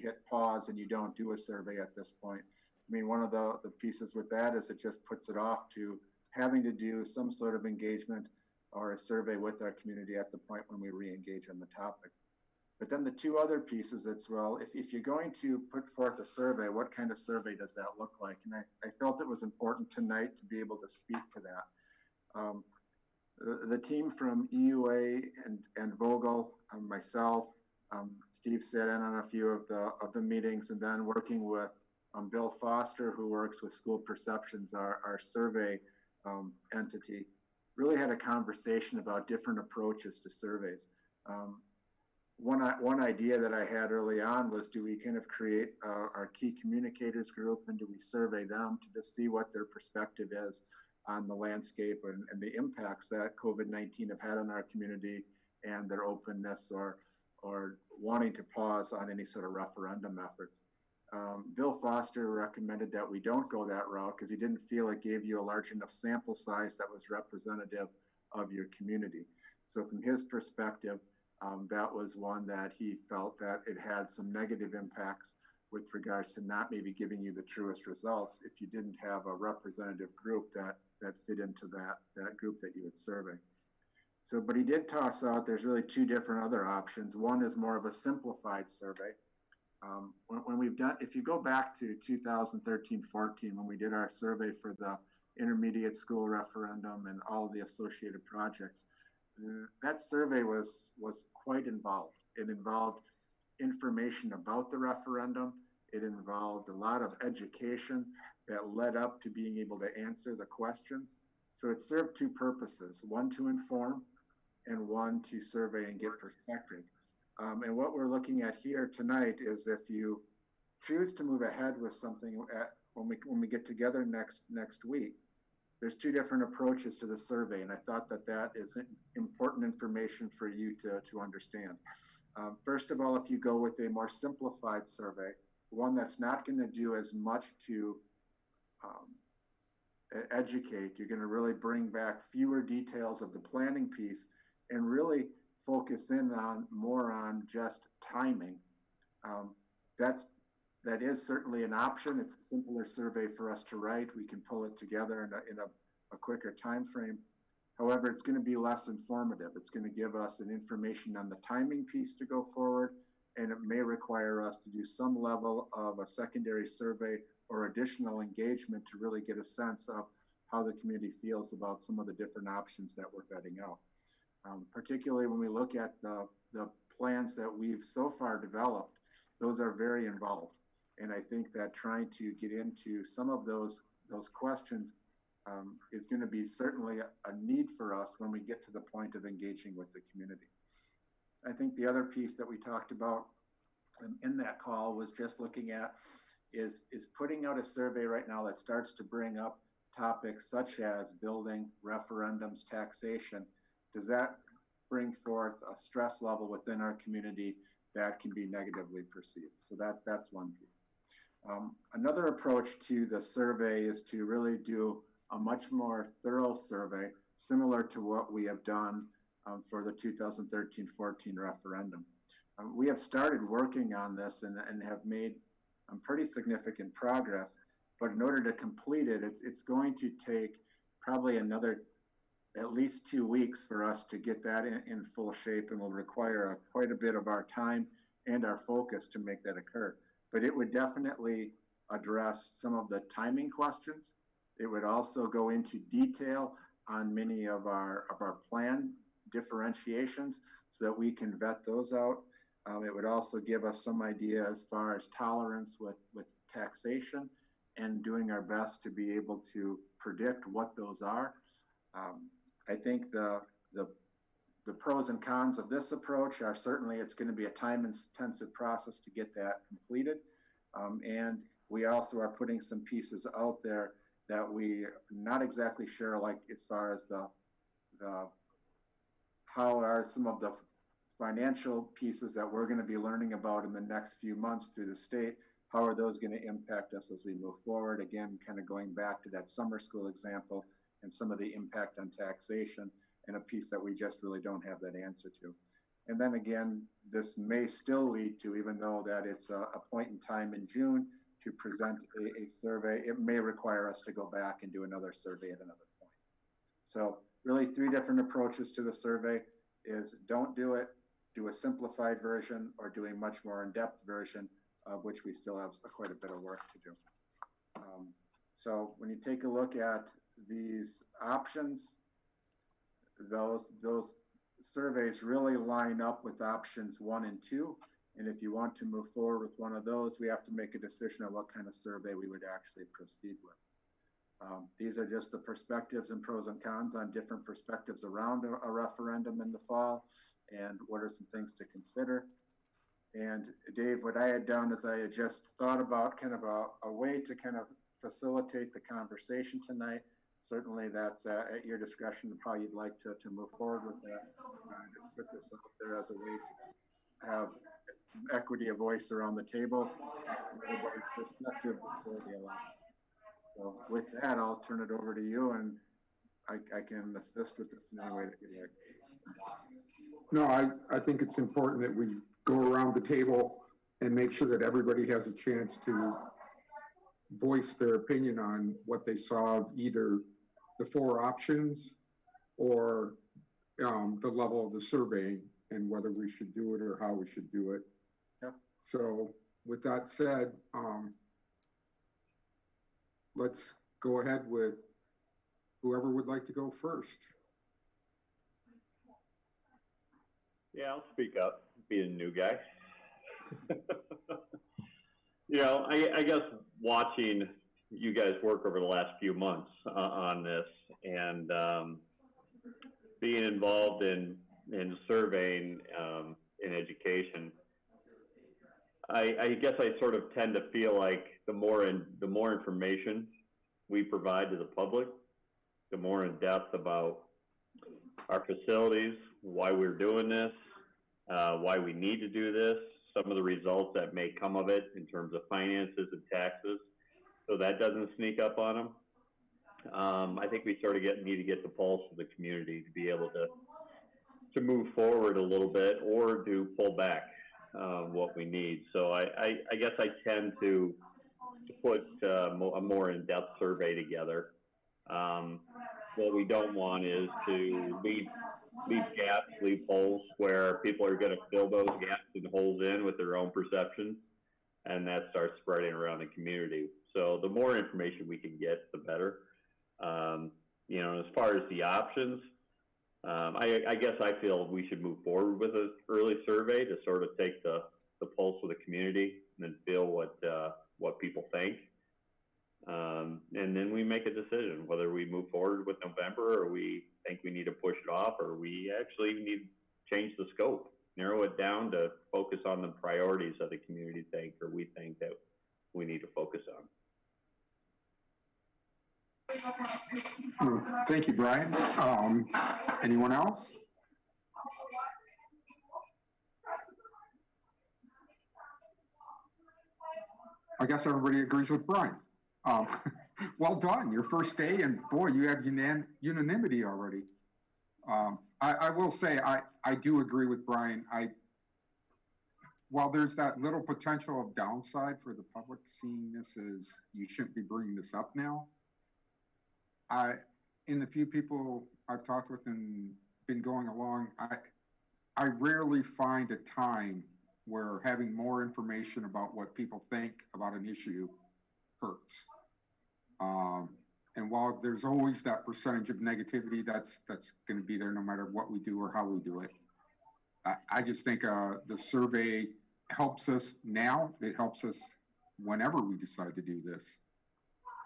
hit pause and you don't do a survey at this point. I mean, one of the pieces with that is it just puts it off to having to do some sort of engagement or a survey with our community at the point when we re-engage on the topic. But then the 2 other pieces, it's, well, if you're going to put forth a survey, what kind of survey does that look like? And I felt it was important tonight to be able to speak to that. The team from EUA and Vogel, myself, Steve sat in on a few of the meetings, and then working with Bill Foster, who works with School Perceptions, our survey entity, really had a conversation about different approaches to surveys. One idea that I had early on was, do we kind of create our key communicators group, and do we survey them to just see what their perspective is on the landscape and the impacts that COVID-19 have had on our community and their openness or wanting to pause on any sort of referendum efforts. Bill Foster recommended that we don't go that route because he didn't feel it gave you a large enough sample size that was representative of your community. So from his perspective, that was one that he felt that it had some negative impacts with regards to not maybe giving you the truest results if you didn't have a representative group that fit into that group that you would survey. So, but he did toss out, there's really 2 different other options. One is more of a simplified survey. When we've done, if you go back to 2013-14, when we did our survey for the intermediate school referendum and all of the associated projects, that survey was quite involved. It involved information about the referendum. It involved a lot of education that led up to being able to answer the questions. So it served 2 purposes, one to inform and one to survey and get perspective. And what we're looking at here tonight is if you choose to move ahead with something when we get together next week, there's 2 different approaches to the survey, and I thought that is important information for you to understand. First of all, if you go with a more simplified survey, one that's not going to do as much to educate, you're going to really bring back fewer details of the planning piece and really focus in more on just timing. That is certainly an option. It's a simpler survey for us to write. We can pull it together in a quicker time frame. However, it's going to be less informative. It's going to give us an information on the timing piece to go forward, and it may require us to do some level of a secondary survey or additional engagement to really get a sense of how the community feels about some of the different options that we're vetting out. Particularly when we look at the plans that we've so far developed, those are very involved. And I think that trying to get into some of those questions is going to be certainly a need for us when we get to the point of engaging with the community. I think the other piece that we talked about in that call was just looking at is putting out a survey right now that starts to bring up topics such as building, referendums, taxation. Does that bring forth a stress level within our community that can be negatively perceived? So that's one piece. Another approach to the survey is to really do a much more thorough survey, similar to what we have done for the 2013-14 referendum. We have started working on this and have made pretty significant progress, but in order to complete it, it's going to take probably another at least 2 weeks for us to get that in full shape, and will require quite a bit of our time and our focus to make that occur. But it would definitely address some of the timing questions. It would also go into detail on many of our plan differentiations so that we can vet those out. It would also give us some idea as far as tolerance with taxation and doing our best to be able to predict what those are. I think the pros and cons of this approach are certainly it's going to be a time-intensive process to get that completed. And we also are putting some pieces out there that we're not exactly sure, like as far as how are some of the financial pieces that we're going to be learning about in the next few months through the state, how are those going to impact us as we move forward? Again, kind of going back to that summer school example and some of the impact on taxation, and a piece that we just really don't have that answer to. And then again, this may still lead to, even though that it's a point in time in June to present a survey, it may require us to go back and do another survey at another point. So really 3 different approaches to the survey is don't do it, do a simplified version, or do a much more in-depth version, of which we still have quite a bit of work to do. So when you take a look at these options, those surveys really line up with options 1 and 2. And if you want to move forward with one of those, we have to make a decision on what kind of survey we would actually proceed with. These are just the perspectives and pros and cons on different perspectives around a referendum in the fall, and what are some things to consider. And Dave, what I had done is I had just thought about kind of a way to kind of facilitate the conversation tonight. Certainly that's at your discretion of how you'd like to move forward with that. Just put this out there as a way to have equity of voice around the table, everybody's perspective before the election. So with that, I'll turn it over to you, and I can assist with this in any way that you'd like. No, I think it's important that we go around the table and make sure that everybody has a chance to voice their opinion on what they saw of either the 4 options or the level of the survey, and whether we should do it or how we should do it. Yep. So with that said, let's go ahead with whoever would like to go first. Yeah, I'll speak up, being a new guy. You know, I guess watching you guys work over the last few months on this, and being involved in surveying in education, I guess I sort of tend to feel like the more information we provide to the public, the more in depth about our facilities, why we're doing this, why we need to do this, some of the results that may come of it in terms of finances and taxes, so that doesn't sneak up on them. I think we sort of need to get the pulse of the community to be able to move forward a little bit, or to pull back what we need. So I guess I tend to put a more in-depth survey together. what we don't want is to leave gaps, leave holes where people are going to fill those gaps and holes in with their own perception, and that starts spreading around the community. So the more information we can get, the better. You know, as far as the options, I guess I feel we should move forward with an early survey to sort of take the pulse of the community and then feel what people think. And then we make a decision whether we move forward with November, or we think we need to push it off, or we actually need to change the scope, narrow it down to focus on the priorities that the community think, or we think that we need to focus on. Thank you, Brian. Anyone else? I guess everybody agrees with Brian. Well done, your first day, and boy, you have unanimity already. I will say, I do agree with Brian. While there's that little potential of downside for the public seeing this as, you shouldn't be bringing this up now, in the few people I've talked with and been going along, I rarely find a time where having more information about what people think about an issue hurts. And while there's always that percentage of negativity that's going to be there no matter what we do or how we do it, I just think the survey helps us now. It helps us whenever we decide to do this,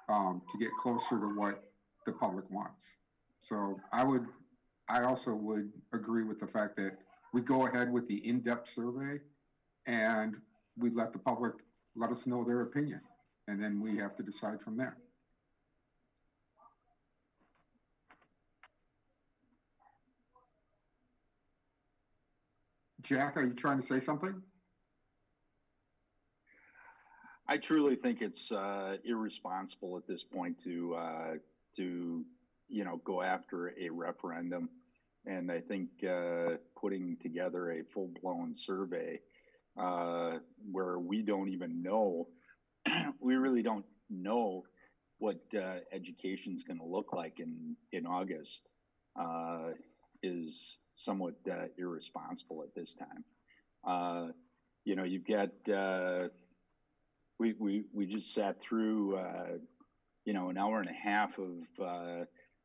to get closer to what the public wants. So I also would agree with the fact that we go ahead with the in-depth survey and we let the public let us know their opinion, and then we have to decide from there. Jack, are you trying to say something? I truly think it's irresponsible at this point to go after a referendum, and I think putting together a full-blown survey where we don't even know, we really don't know what education's going to look like in August is somewhat irresponsible at this time. You've got we just sat through an hour and a half of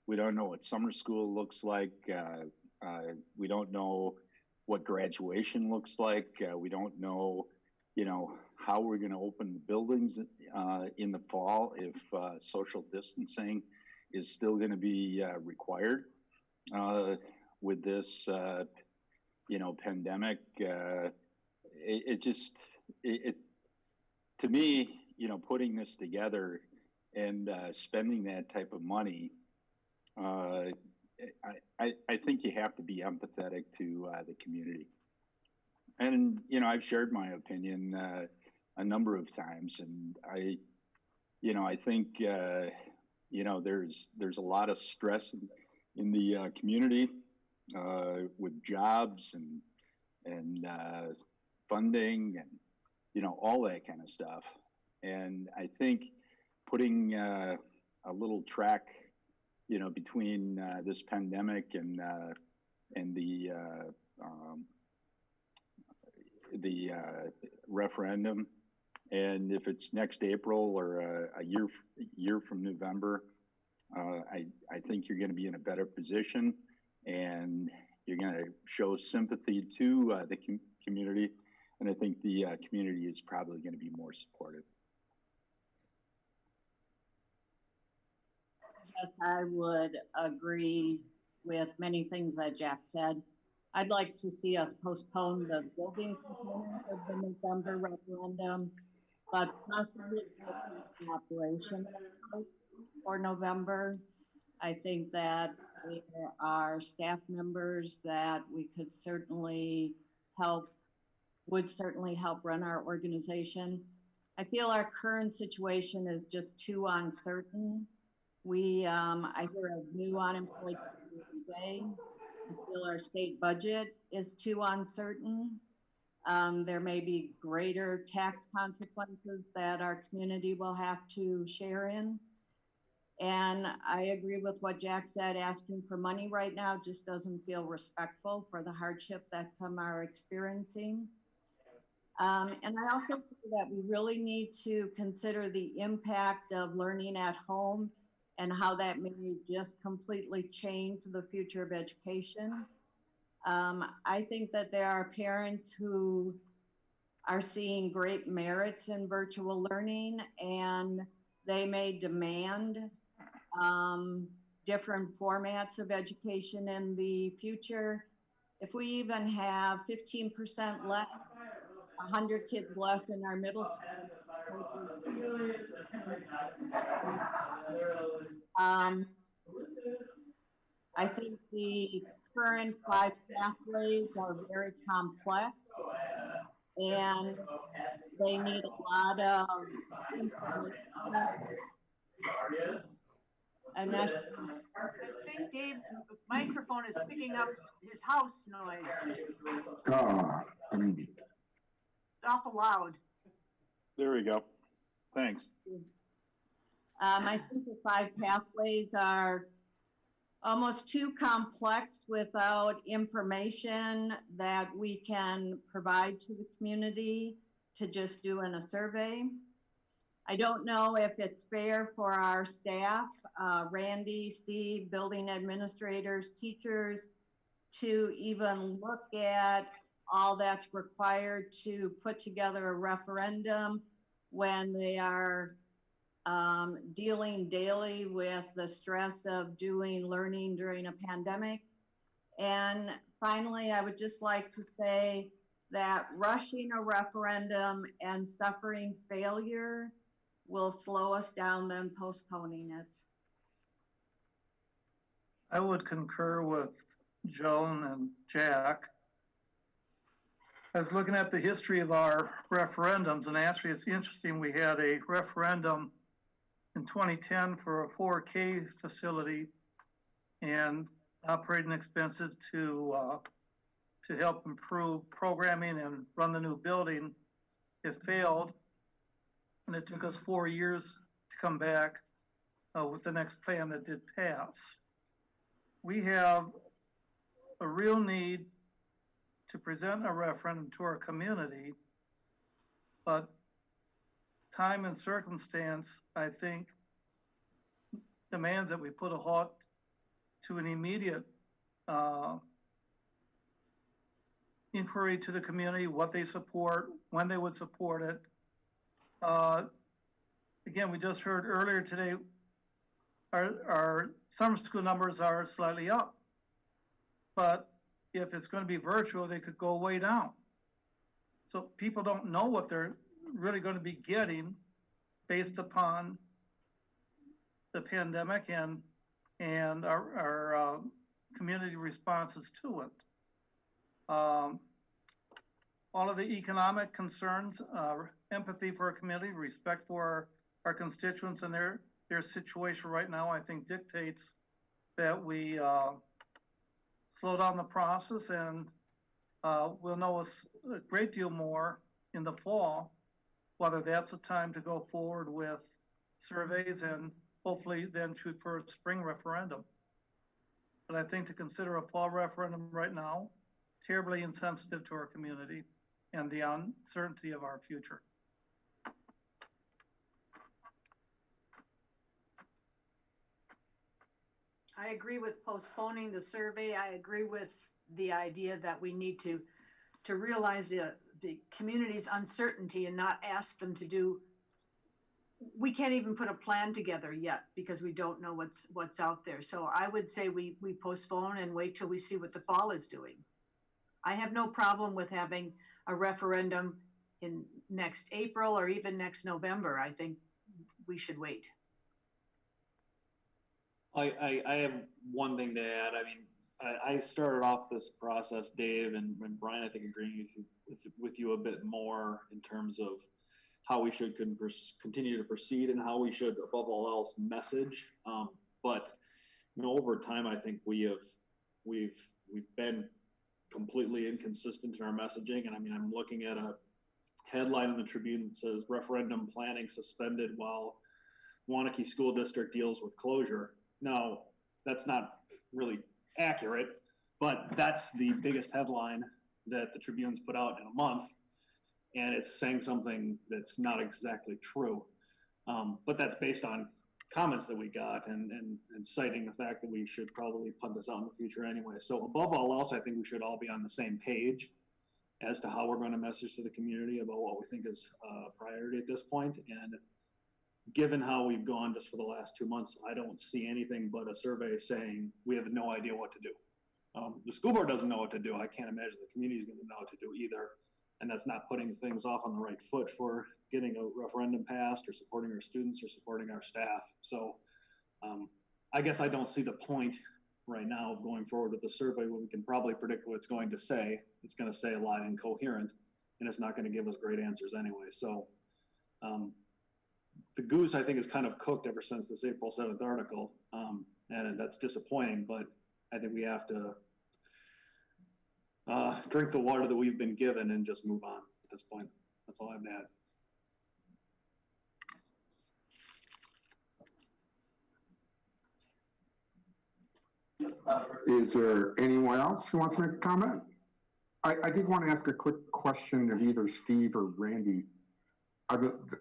we don't know what summer school looks like. We don't know what graduation looks like. We don't know, how we're going to open the buildings in the fall, if social distancing is still going to be required with this, pandemic. To me, putting this together and spending that type of money, I think you have to be empathetic to the community. And, I've shared my opinion a number of times, and I think, there's a lot of stress in the community with jobs and funding and, all that kind of stuff. And I think putting a little track, between this pandemic and the referendum, and if it's next April or a year from November, I think you're going to be in a better position, and you're going to show sympathy to the community, and I think the community is probably going to be more supportive. Yes, I would agree with many things that Jack said. I'd like to see us postpone the building component of the November referendum, but possibly the operation for November. I think that there are staff members that we could certainly would certainly help run our organization. I feel our current situation is just too uncertain. I hear of new unemployed every day. I feel our state budget is too uncertain. There may be greater tax consequences that our community will have to share in. And I agree with what Jack said, asking for money right now just doesn't feel respectful for the hardship that some are experiencing. And I also feel that we really need to consider the impact of learning at home and how that may just completely change the future of education. I think that there are parents who are seeing great merits in virtual learning, and they may demand different formats of education in the future. If we even have 15% less, 100 kids less in our middle school, I think the current 5 pathways are very complex, and they need a lot of information. And that's, I think Dave's microphone is picking up his house noise. It's It's awful loud. There we go. Thanks. I think the 5 pathways are almost too complex without information that we can provide to the community to just do in a survey. I don't know if it's fair for our staff, Randy, Steve, building administrators, teachers, to even look at all that's required to put together a referendum when they are dealing daily with the stress of doing learning during a pandemic. And finally, I would just like to say that rushing a referendum and suffering failure will slow us down than postponing it. I would concur with Joan and Jack. I was looking at the history of our referendums, and actually it's interesting, we had a referendum in 2010 for a 4K facility and operating expenses to help improve programming and run the new building. It failed, and it took us 4 years to come back with the next plan that did pass. We have a real need to present a referendum to our community, but time and circumstance, I think, demands that we put a halt to an immediate inquiry to the community, what they support, when they would support it. Again, we just heard earlier today, our summer school numbers are slightly up, but if it's going to be virtual, they could go way down. So people don't know what they're really going to be getting based upon the pandemic and our community responses to it. All of the economic concerns, empathy for our community, respect for our constituents and their situation right now, I think dictates that we slow down the process, and we'll know a great deal more in the fall, whether that's the time to go forward with surveys and hopefully then shoot for a spring referendum. But I think to consider a fall referendum right now, terribly insensitive to our community and the uncertainty of our future. I agree with postponing the survey. I agree with the idea that we need to realize the community's uncertainty and not ask them to do. We can't even put a plan together yet because we don't know what's out there. So I would say we postpone and wait till we see what the fall is doing. I have no problem with having a referendum in next April or even next November. I think we should wait. I have one thing to add. I mean, I started off this process, Dave, and Brian, I think agreeing with you a bit more in terms of how we should continue to proceed and how we should, above all else, message. But you know, over time, I think we've been completely inconsistent in our messaging. And I mean, I'm looking at a headline in the Tribune that says referendum planning suspended while Waunakee School District deals with closure. Now, that's not really accurate, but that's the biggest headline that the Tribune's put out in a month, and it's saying something that's not exactly true. But that's based on comments that we got and citing the fact that we should probably put this out in the future anyway. So above all else, I think we should all be on the same page as to how we're going to message to the community about what we think is a priority at this point. And given how we've gone just for the last 2 months, I don't see anything but a survey saying we have no idea what to do. The school board doesn't know what to do. I can't imagine the community is going to know what to do either. And that's not putting things off on the right foot for getting a referendum passed or supporting our students or supporting our staff. So I guess I don't see the point right now of going forward with the survey when we can probably predict what it's going to say. It's going to say a lot incoherent, and it's not going to give us great answers anyway. So the goose, I think, is kind of cooked ever since this April 7th article, and that's disappointing, but I think we have to drink the water that we've been given and just move on at this point. That's all I've had. Is there anyone else who wants to make a comment? I did want to ask a quick question of either Steve or Randy.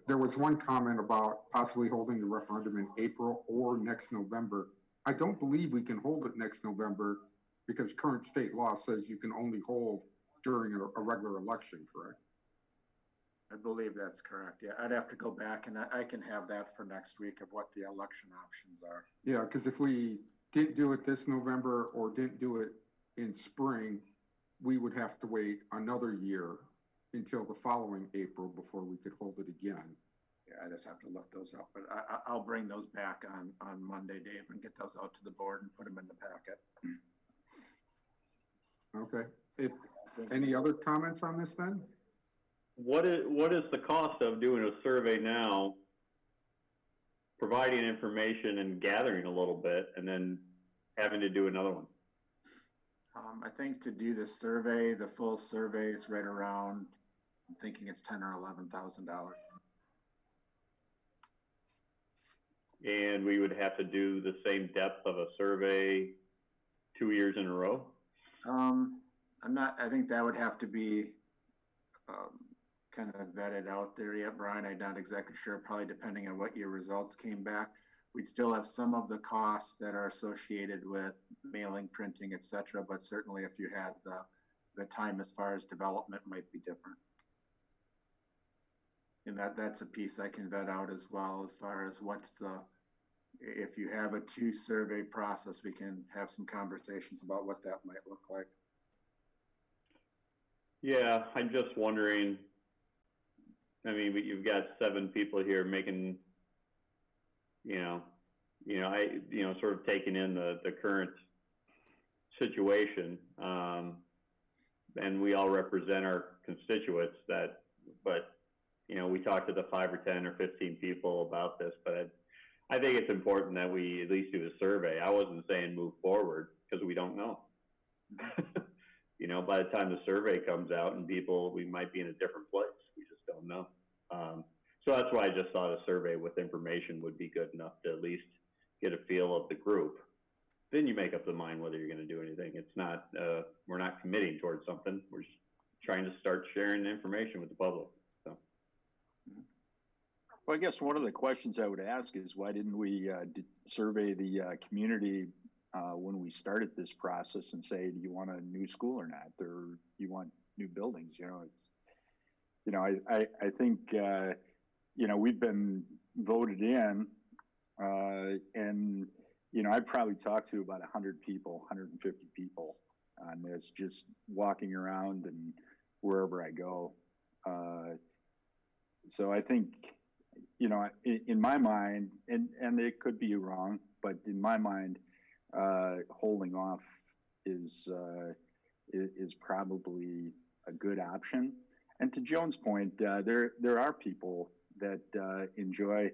There was one comment about possibly holding the referendum in April or next November. I don't believe we can hold it next November because current state law says you can only hold during a regular election, correct? I believe that's correct. Yeah, I'd have to go back and I can have that for next week of what the election options are. Yeah, because if we didn't do it this November or didn't do it in spring, we would have to wait another year until the following April before we could hold it again. Yeah, I just have to look those up, but I'll bring those back on Monday, Dave, and get those out to the board and put them in the packet. Okay. Any other comments on this then? What is the cost of doing a survey now, providing information and gathering a little bit, and then having to do another one? I think to do this survey, the full survey is right around, I'm thinking it's $10,000 or $11,000. And we would have to do the same depth of a survey 2 years in a row? I think that would have to be kind of vetted out there yet, Brian. I'm not exactly sure, probably depending on what your results came back. We'd still have some of the costs that are associated with mailing, printing, et cetera, but certainly if you had the time as far as development might be different. And that's a piece I can vet out as well, as far as if you have a 2 survey process, we can have some conversations about what that might look like. Yeah, I'm just wondering, I mean, but you've got 7 people here making, sort of taking in the current situation, and we all represent our constituents but we talked to the 5 or 10 or 15 people about this, but I think it's important that we at least do the survey. I wasn't saying move forward because we don't know. By the time the survey comes out and we might be in a different place. We just don't know. So that's why I just thought a survey with information would be good enough to at least get a feel of the group. Then you make up the mind whether you're going to do anything. It's not, we're not committing towards something. We're just trying to start sharing the information with the public. So. Well, I guess one of the questions I would ask is why didn't we survey the community when we started this process and say, do you want a new school or not, or do you want new buildings? I think we've been voted in, and I've probably talked to about 100 people, 150 people on this, just walking around and wherever I go. So I think, in my mind, and it could be wrong, but in my mind, holding off is probably a good option. And to Joan's point, there are people that enjoy,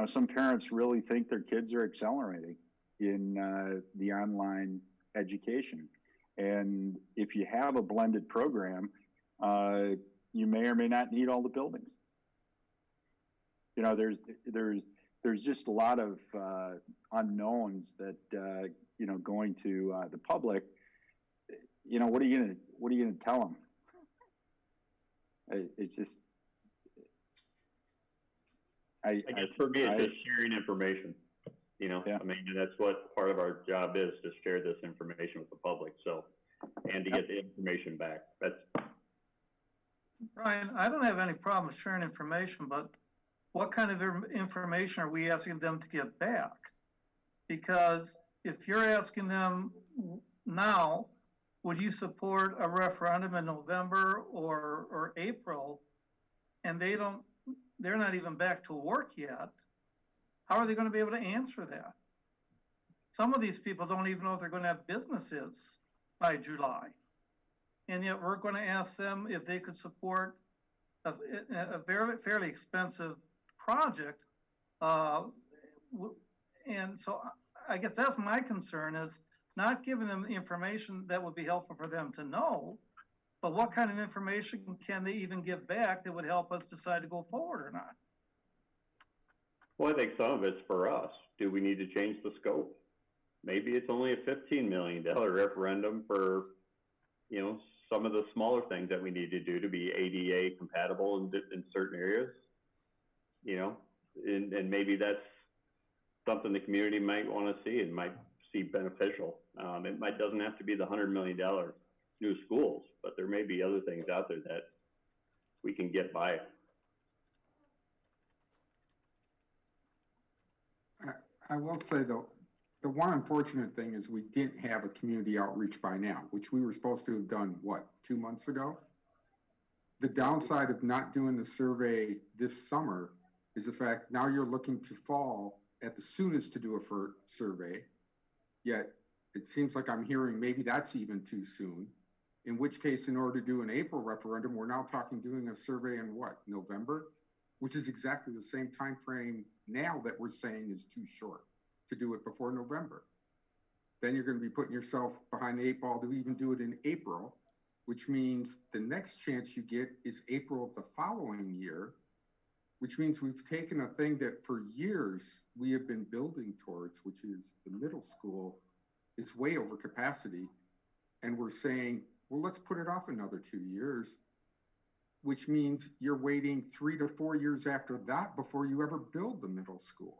some parents really think their kids are accelerating in the online education. And if you have a blended program, you may or may not need all the buildings. There's there's just a lot of unknowns that going to the public. What are you gonna tell them? It's just. I guess for me, it's just sharing information. Yeah. I mean, that's what part of our job is, to share this information with the public. So, and to get the information back. That's. Brian, I don't have any problem sharing information, but what kind of information are we asking them to get back? Because if you're asking them now, would you support a referendum in November or April, and they're not even back to work yet, how are they going to be able to answer that? Some of these people don't even know if they're going to have businesses by July. And yet we're going to ask them if they could support a fairly expensive project. And so I guess that's my concern, is not giving them the information that would be helpful for them to know, but what kind of information can they even give back that would help us decide to go forward or not? Well, I think some of it's for us. Do we need to change the scope? Maybe it's only a $15 million referendum for, some of the smaller things that we need to do to be ADA compatible in certain areas, and maybe that's something the community might want to see and might see beneficial. It doesn't have to be the $100 million new schools, but there may be other things out there that we can get by. I will say though, the one unfortunate thing is we didn't have a community outreach by now, which we were supposed to have done, 2 months ago? The downside of not doing the survey this summer is the fact now you're looking to fall at the soonest to do a survey, yet it seems like I'm hearing maybe that's even too soon, in which case, in order to do an April referendum, we're now talking doing a survey in November, which is exactly the same time frame now that we're saying is too short to do it before November. Then you're going to be putting yourself behind the 8 ball to even do it in April, which means the next chance you get is April of the following year, which means we've taken a thing that for years we have been building towards, which is the middle school. It's way over capacity. And we're saying, well, let's put it off another 2 years, which means you're waiting 3 to 4 years after that before you ever build the middle school.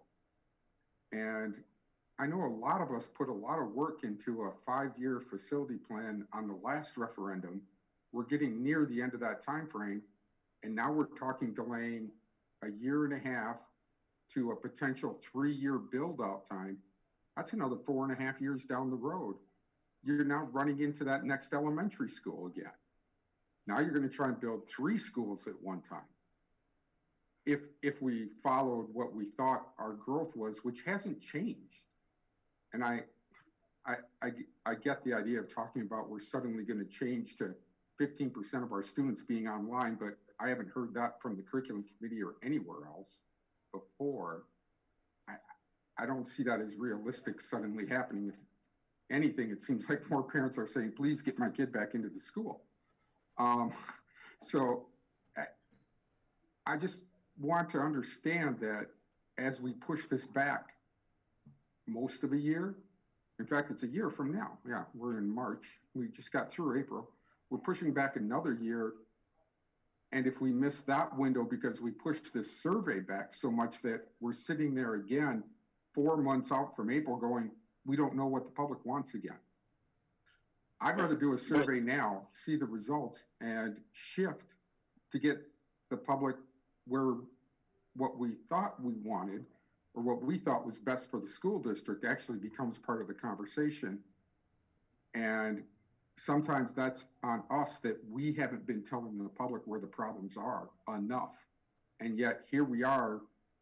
And I know a lot of us put a lot of work into a 5-year facility plan on the last referendum. We're getting near the end of that time frame, and now we're talking delaying a 1.5 years to a potential 3-year build-out time. That's another 4.5 years down the road. You're now running into that next elementary school again. Now you're going to try and build 3 schools at one time. If we followed what we thought our growth was, which hasn't changed. And I get the idea of talking about we're suddenly going to change to 15% of our students being online, but I haven't heard that from the curriculum committee or anywhere else before. I don't see that as realistic suddenly happening. If anything, it seems like more parents are saying, please get my kid back into the school. So I just want to understand that as we push this back most of a year, in fact, it's a year from now. Yeah, we're in March. We just got through April. We're pushing back another year. And if we miss that window because we pushed this survey back so much that we're sitting there again 4 months out from April going, we don't know what the public wants again. I'd rather do a survey now, see the results, and shift to get the public where what we thought we wanted or what we thought was best for the school district actually becomes part of the conversation. And sometimes that's on us that we haven't been telling the public where the problems are enough. And yet here we are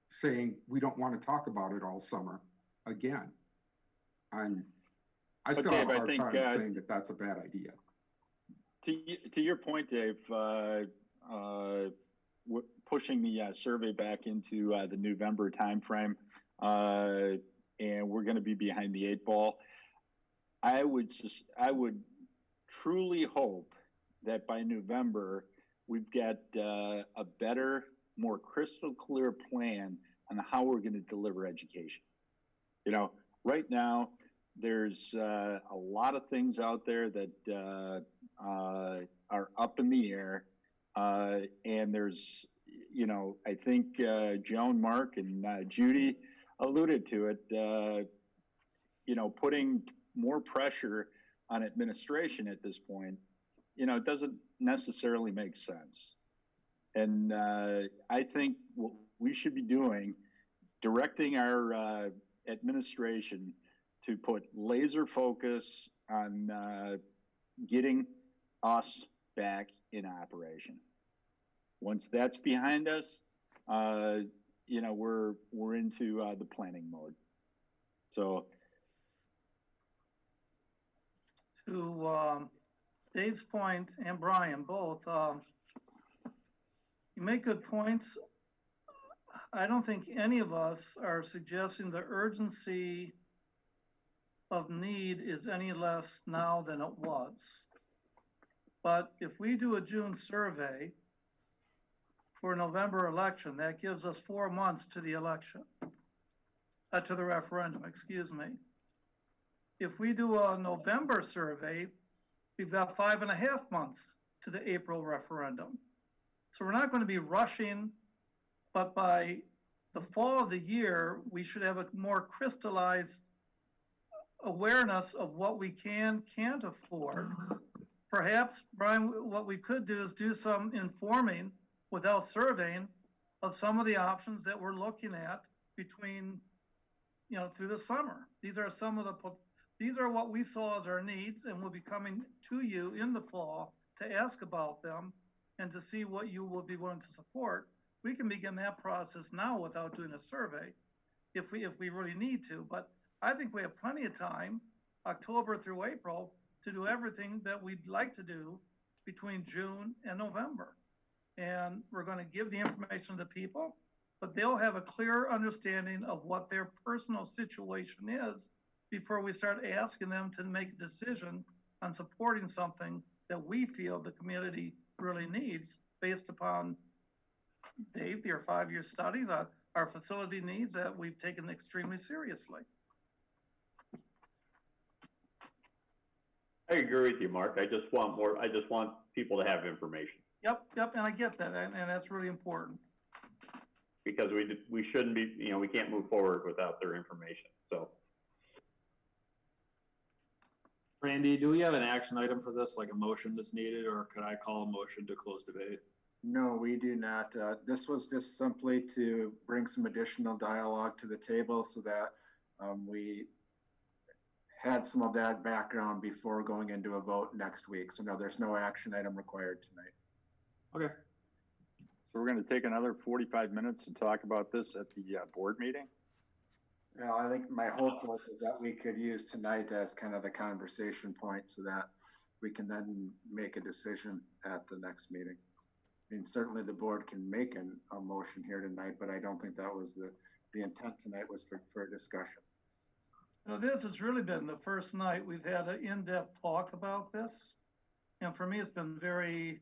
saying we don't want to talk about it all summer again. I still have a hard time saying that that's a bad idea. To your point, Dave, pushing the survey back into the November timeframe, and we're going to be behind the 8 ball. I would truly hope that by November we've got a better, more crystal clear plan on how we're going to deliver education. You know, right now, there's a lot of things out there that are up in the air. And there's, you know, I think Joan, Mark, and Judy alluded to it, you know, putting more pressure on administration at this point, you know, it doesn't necessarily make sense. And I think what we should be doing, directing our administration to put laser focus on getting us back in operation. Once that's behind us, you know, we're into the planning mode. So To Dave's point, and Brian both, you make good points. I don't think any of us are suggesting the urgency of need is any less now than it was. But if we do a June survey for a November election, that gives us 4 months to the election, to the referendum, excuse me. If we do a November survey, we've got 5.5 months to the April referendum. So we're not going to be rushing, but by the fall of the year, we should have a more crystallized awareness of what we can't afford. Perhaps, Brian, what we could do is do some informing without surveying of some of the options that we're looking at between, you know, through the summer. These are some of these are what we saw as our needs, and we'll be coming to you in the fall to ask about them and to see what you will be willing to support. We can begin that process now without doing a survey if we really need to. But I think we have plenty of time, October through April, to do everything that we'd like to do between June and November. And we're going to give the information to people, but they'll have a clear understanding of what their personal situation is before we start asking them to make a decision on supporting something that we feel the community really needs based upon, Dave, your 5-year studies, our facility needs that we've taken extremely seriously. I agree with you, Mark. I just want people to have information. Yep, and I get that, and that's really important. Because we shouldn't be, you know, we can't move forward without their information, so. Randy, do we have an action item for this, like a motion that's needed, or could I call a motion to close debate? No, we do not. This was just simply to bring some additional dialogue to the table so that we had some of that background before going into a vote next week. So no, there's no action item required tonight. Okay. we're going to take another 45 minutes to talk about this at the board meeting? Well, I think my hope was is that we could use tonight as kind of the conversation point so that we can then make a decision at the next meeting. I mean, certainly the board can make a motion here tonight, but I don't think that was the intent tonight was for a discussion. Now, this has really been the first night we've had an in-depth talk about this. And for me, it's been very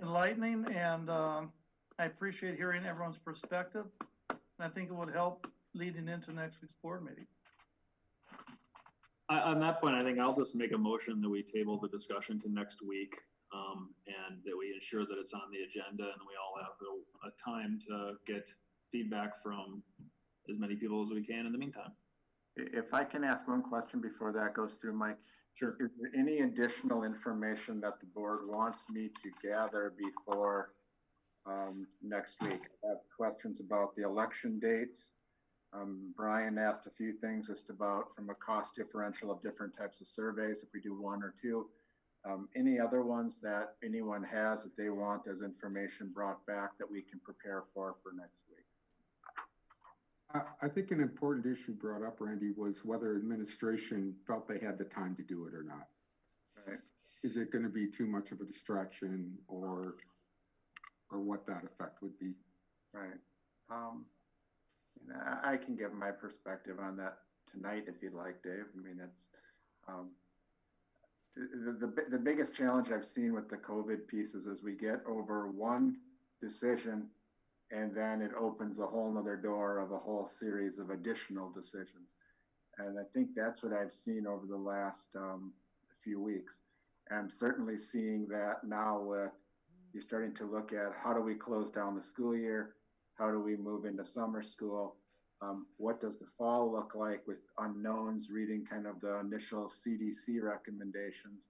enlightening, and I appreciate hearing everyone's perspective. And I think it would help leading into next week's board meeting. On that point, I think I'll just make a motion that we table the discussion to next week, and that we ensure that it's on the agenda and we all have a time to get feedback from as many people as we can in the meantime. If I can ask one question before that goes through, Mike. Sure. Is there any additional information that the board wants me to gather before next week? I have questions about the election dates. Brian asked a few things just about from a cost differential of different types of surveys, if we do one or two. Any other ones that anyone has that they want as information brought back that we can prepare for next week? I think an important issue brought up, Randy, was whether administration felt they had the time to do it or not. Right. Is it going to be too much of a distraction, or what that effect would be? Right. I can give my perspective on that tonight if you'd like, Dave. I mean, it's the biggest challenge I've seen with the COVID pieces is we get over one decision and then it opens a whole nother door of a whole series of additional decisions. And I think that's what I've seen over the last few weeks. And I'm certainly seeing that now with you're starting to look at how do we close down the school year? How do we move into summer school? What does the fall look like with unknowns, reading kind of the initial CDC recommendations?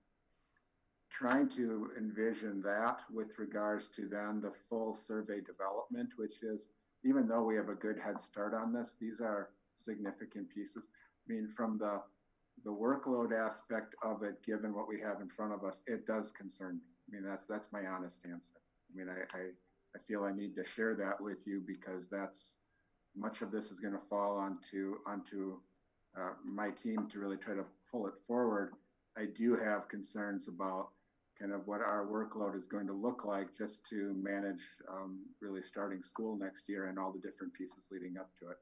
Trying to envision that with regards to then the full survey development, which is, even though we have a good head start on this, these are significant pieces. I mean, from the workload aspect of it, given what we have in front of us, it does concern me. I mean, that's my honest answer. I mean, I feel I need to share that with you because that's much of this is going to fall onto my team to really try to pull it forward. I do have concerns about kind of what our workload is going to look like just to manage really starting school next year and all the different pieces leading up to it.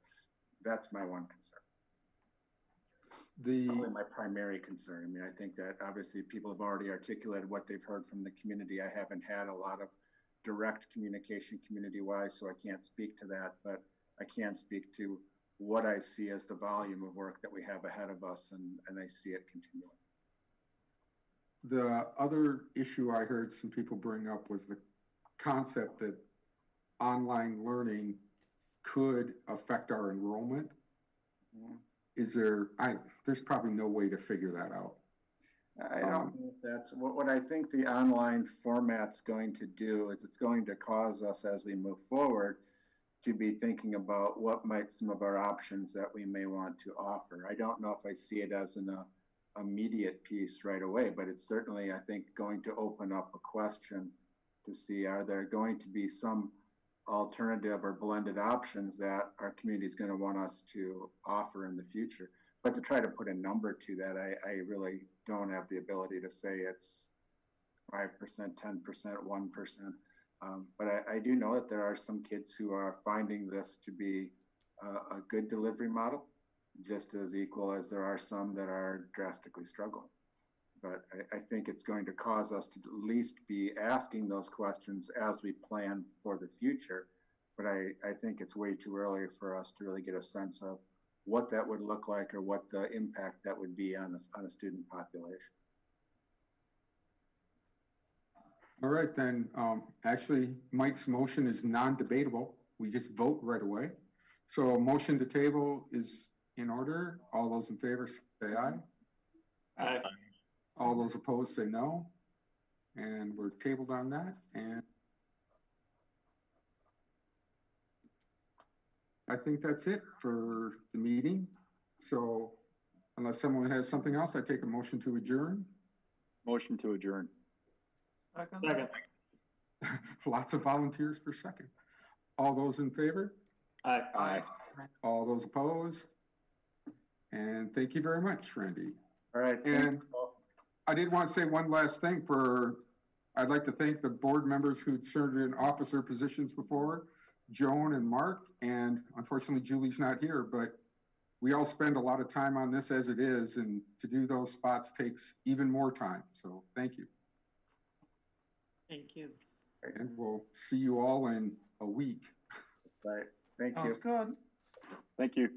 That's my one concern. Probably my primary concern. I mean, I think that obviously people have already articulated what they've heard from the community. I haven't had a lot of direct communication community-wise, so I can't speak to that, but I can speak to what I see as the volume of work that we have ahead of us, and I see it continuing. The other issue I heard some people bring up was the concept that online learning could affect our enrollment. Mm-hmm. There's probably no way to figure that out. I don't know if that's what I think the online format's going to do is it's going to cause us as we move forward to be thinking about what might some of our options that we may want to offer. I don't know if I see it as an immediate piece right away, but it's certainly, I think, going to open up a question to see, are there going to be some alternative or blended options that our community is going to want us to offer in the future. But to try to put a number to that, I really don't have the ability to say it's 5%, 10%, 1%. But I do know that there are some kids who are finding this to be a good delivery model, just as equal as there are some that are drastically struggling. But I think it's going to cause us to at least be asking those questions as we plan for the future. But I think it's way too early for us to really get a sense of what that would look like or what the impact that would be on a student population. All right, then, actually, Mike's motion is non-debatable. We just vote right away. So a motion to table is in order. All those in favor say aye. Aye. All those opposed say no. And we're tabled on that. And I think that's it for the meeting. So unless someone has something else, I take a motion to adjourn. Motion to adjourn. Second. Lots of volunteers for second. All those in favor? Aye. Aye. All those opposed? And thank you very much, Randy. All right. And I did want to say one last thing I'd like to thank the board members who'd served in officer positions before, Joan and Mark, and unfortunately Julie's not here, but we all spend a lot of time on this as it is, and to do those spots takes even more time. So thank you. Thank you. And we'll see you all in a week. Right. Thank you. Sounds good. Thank you.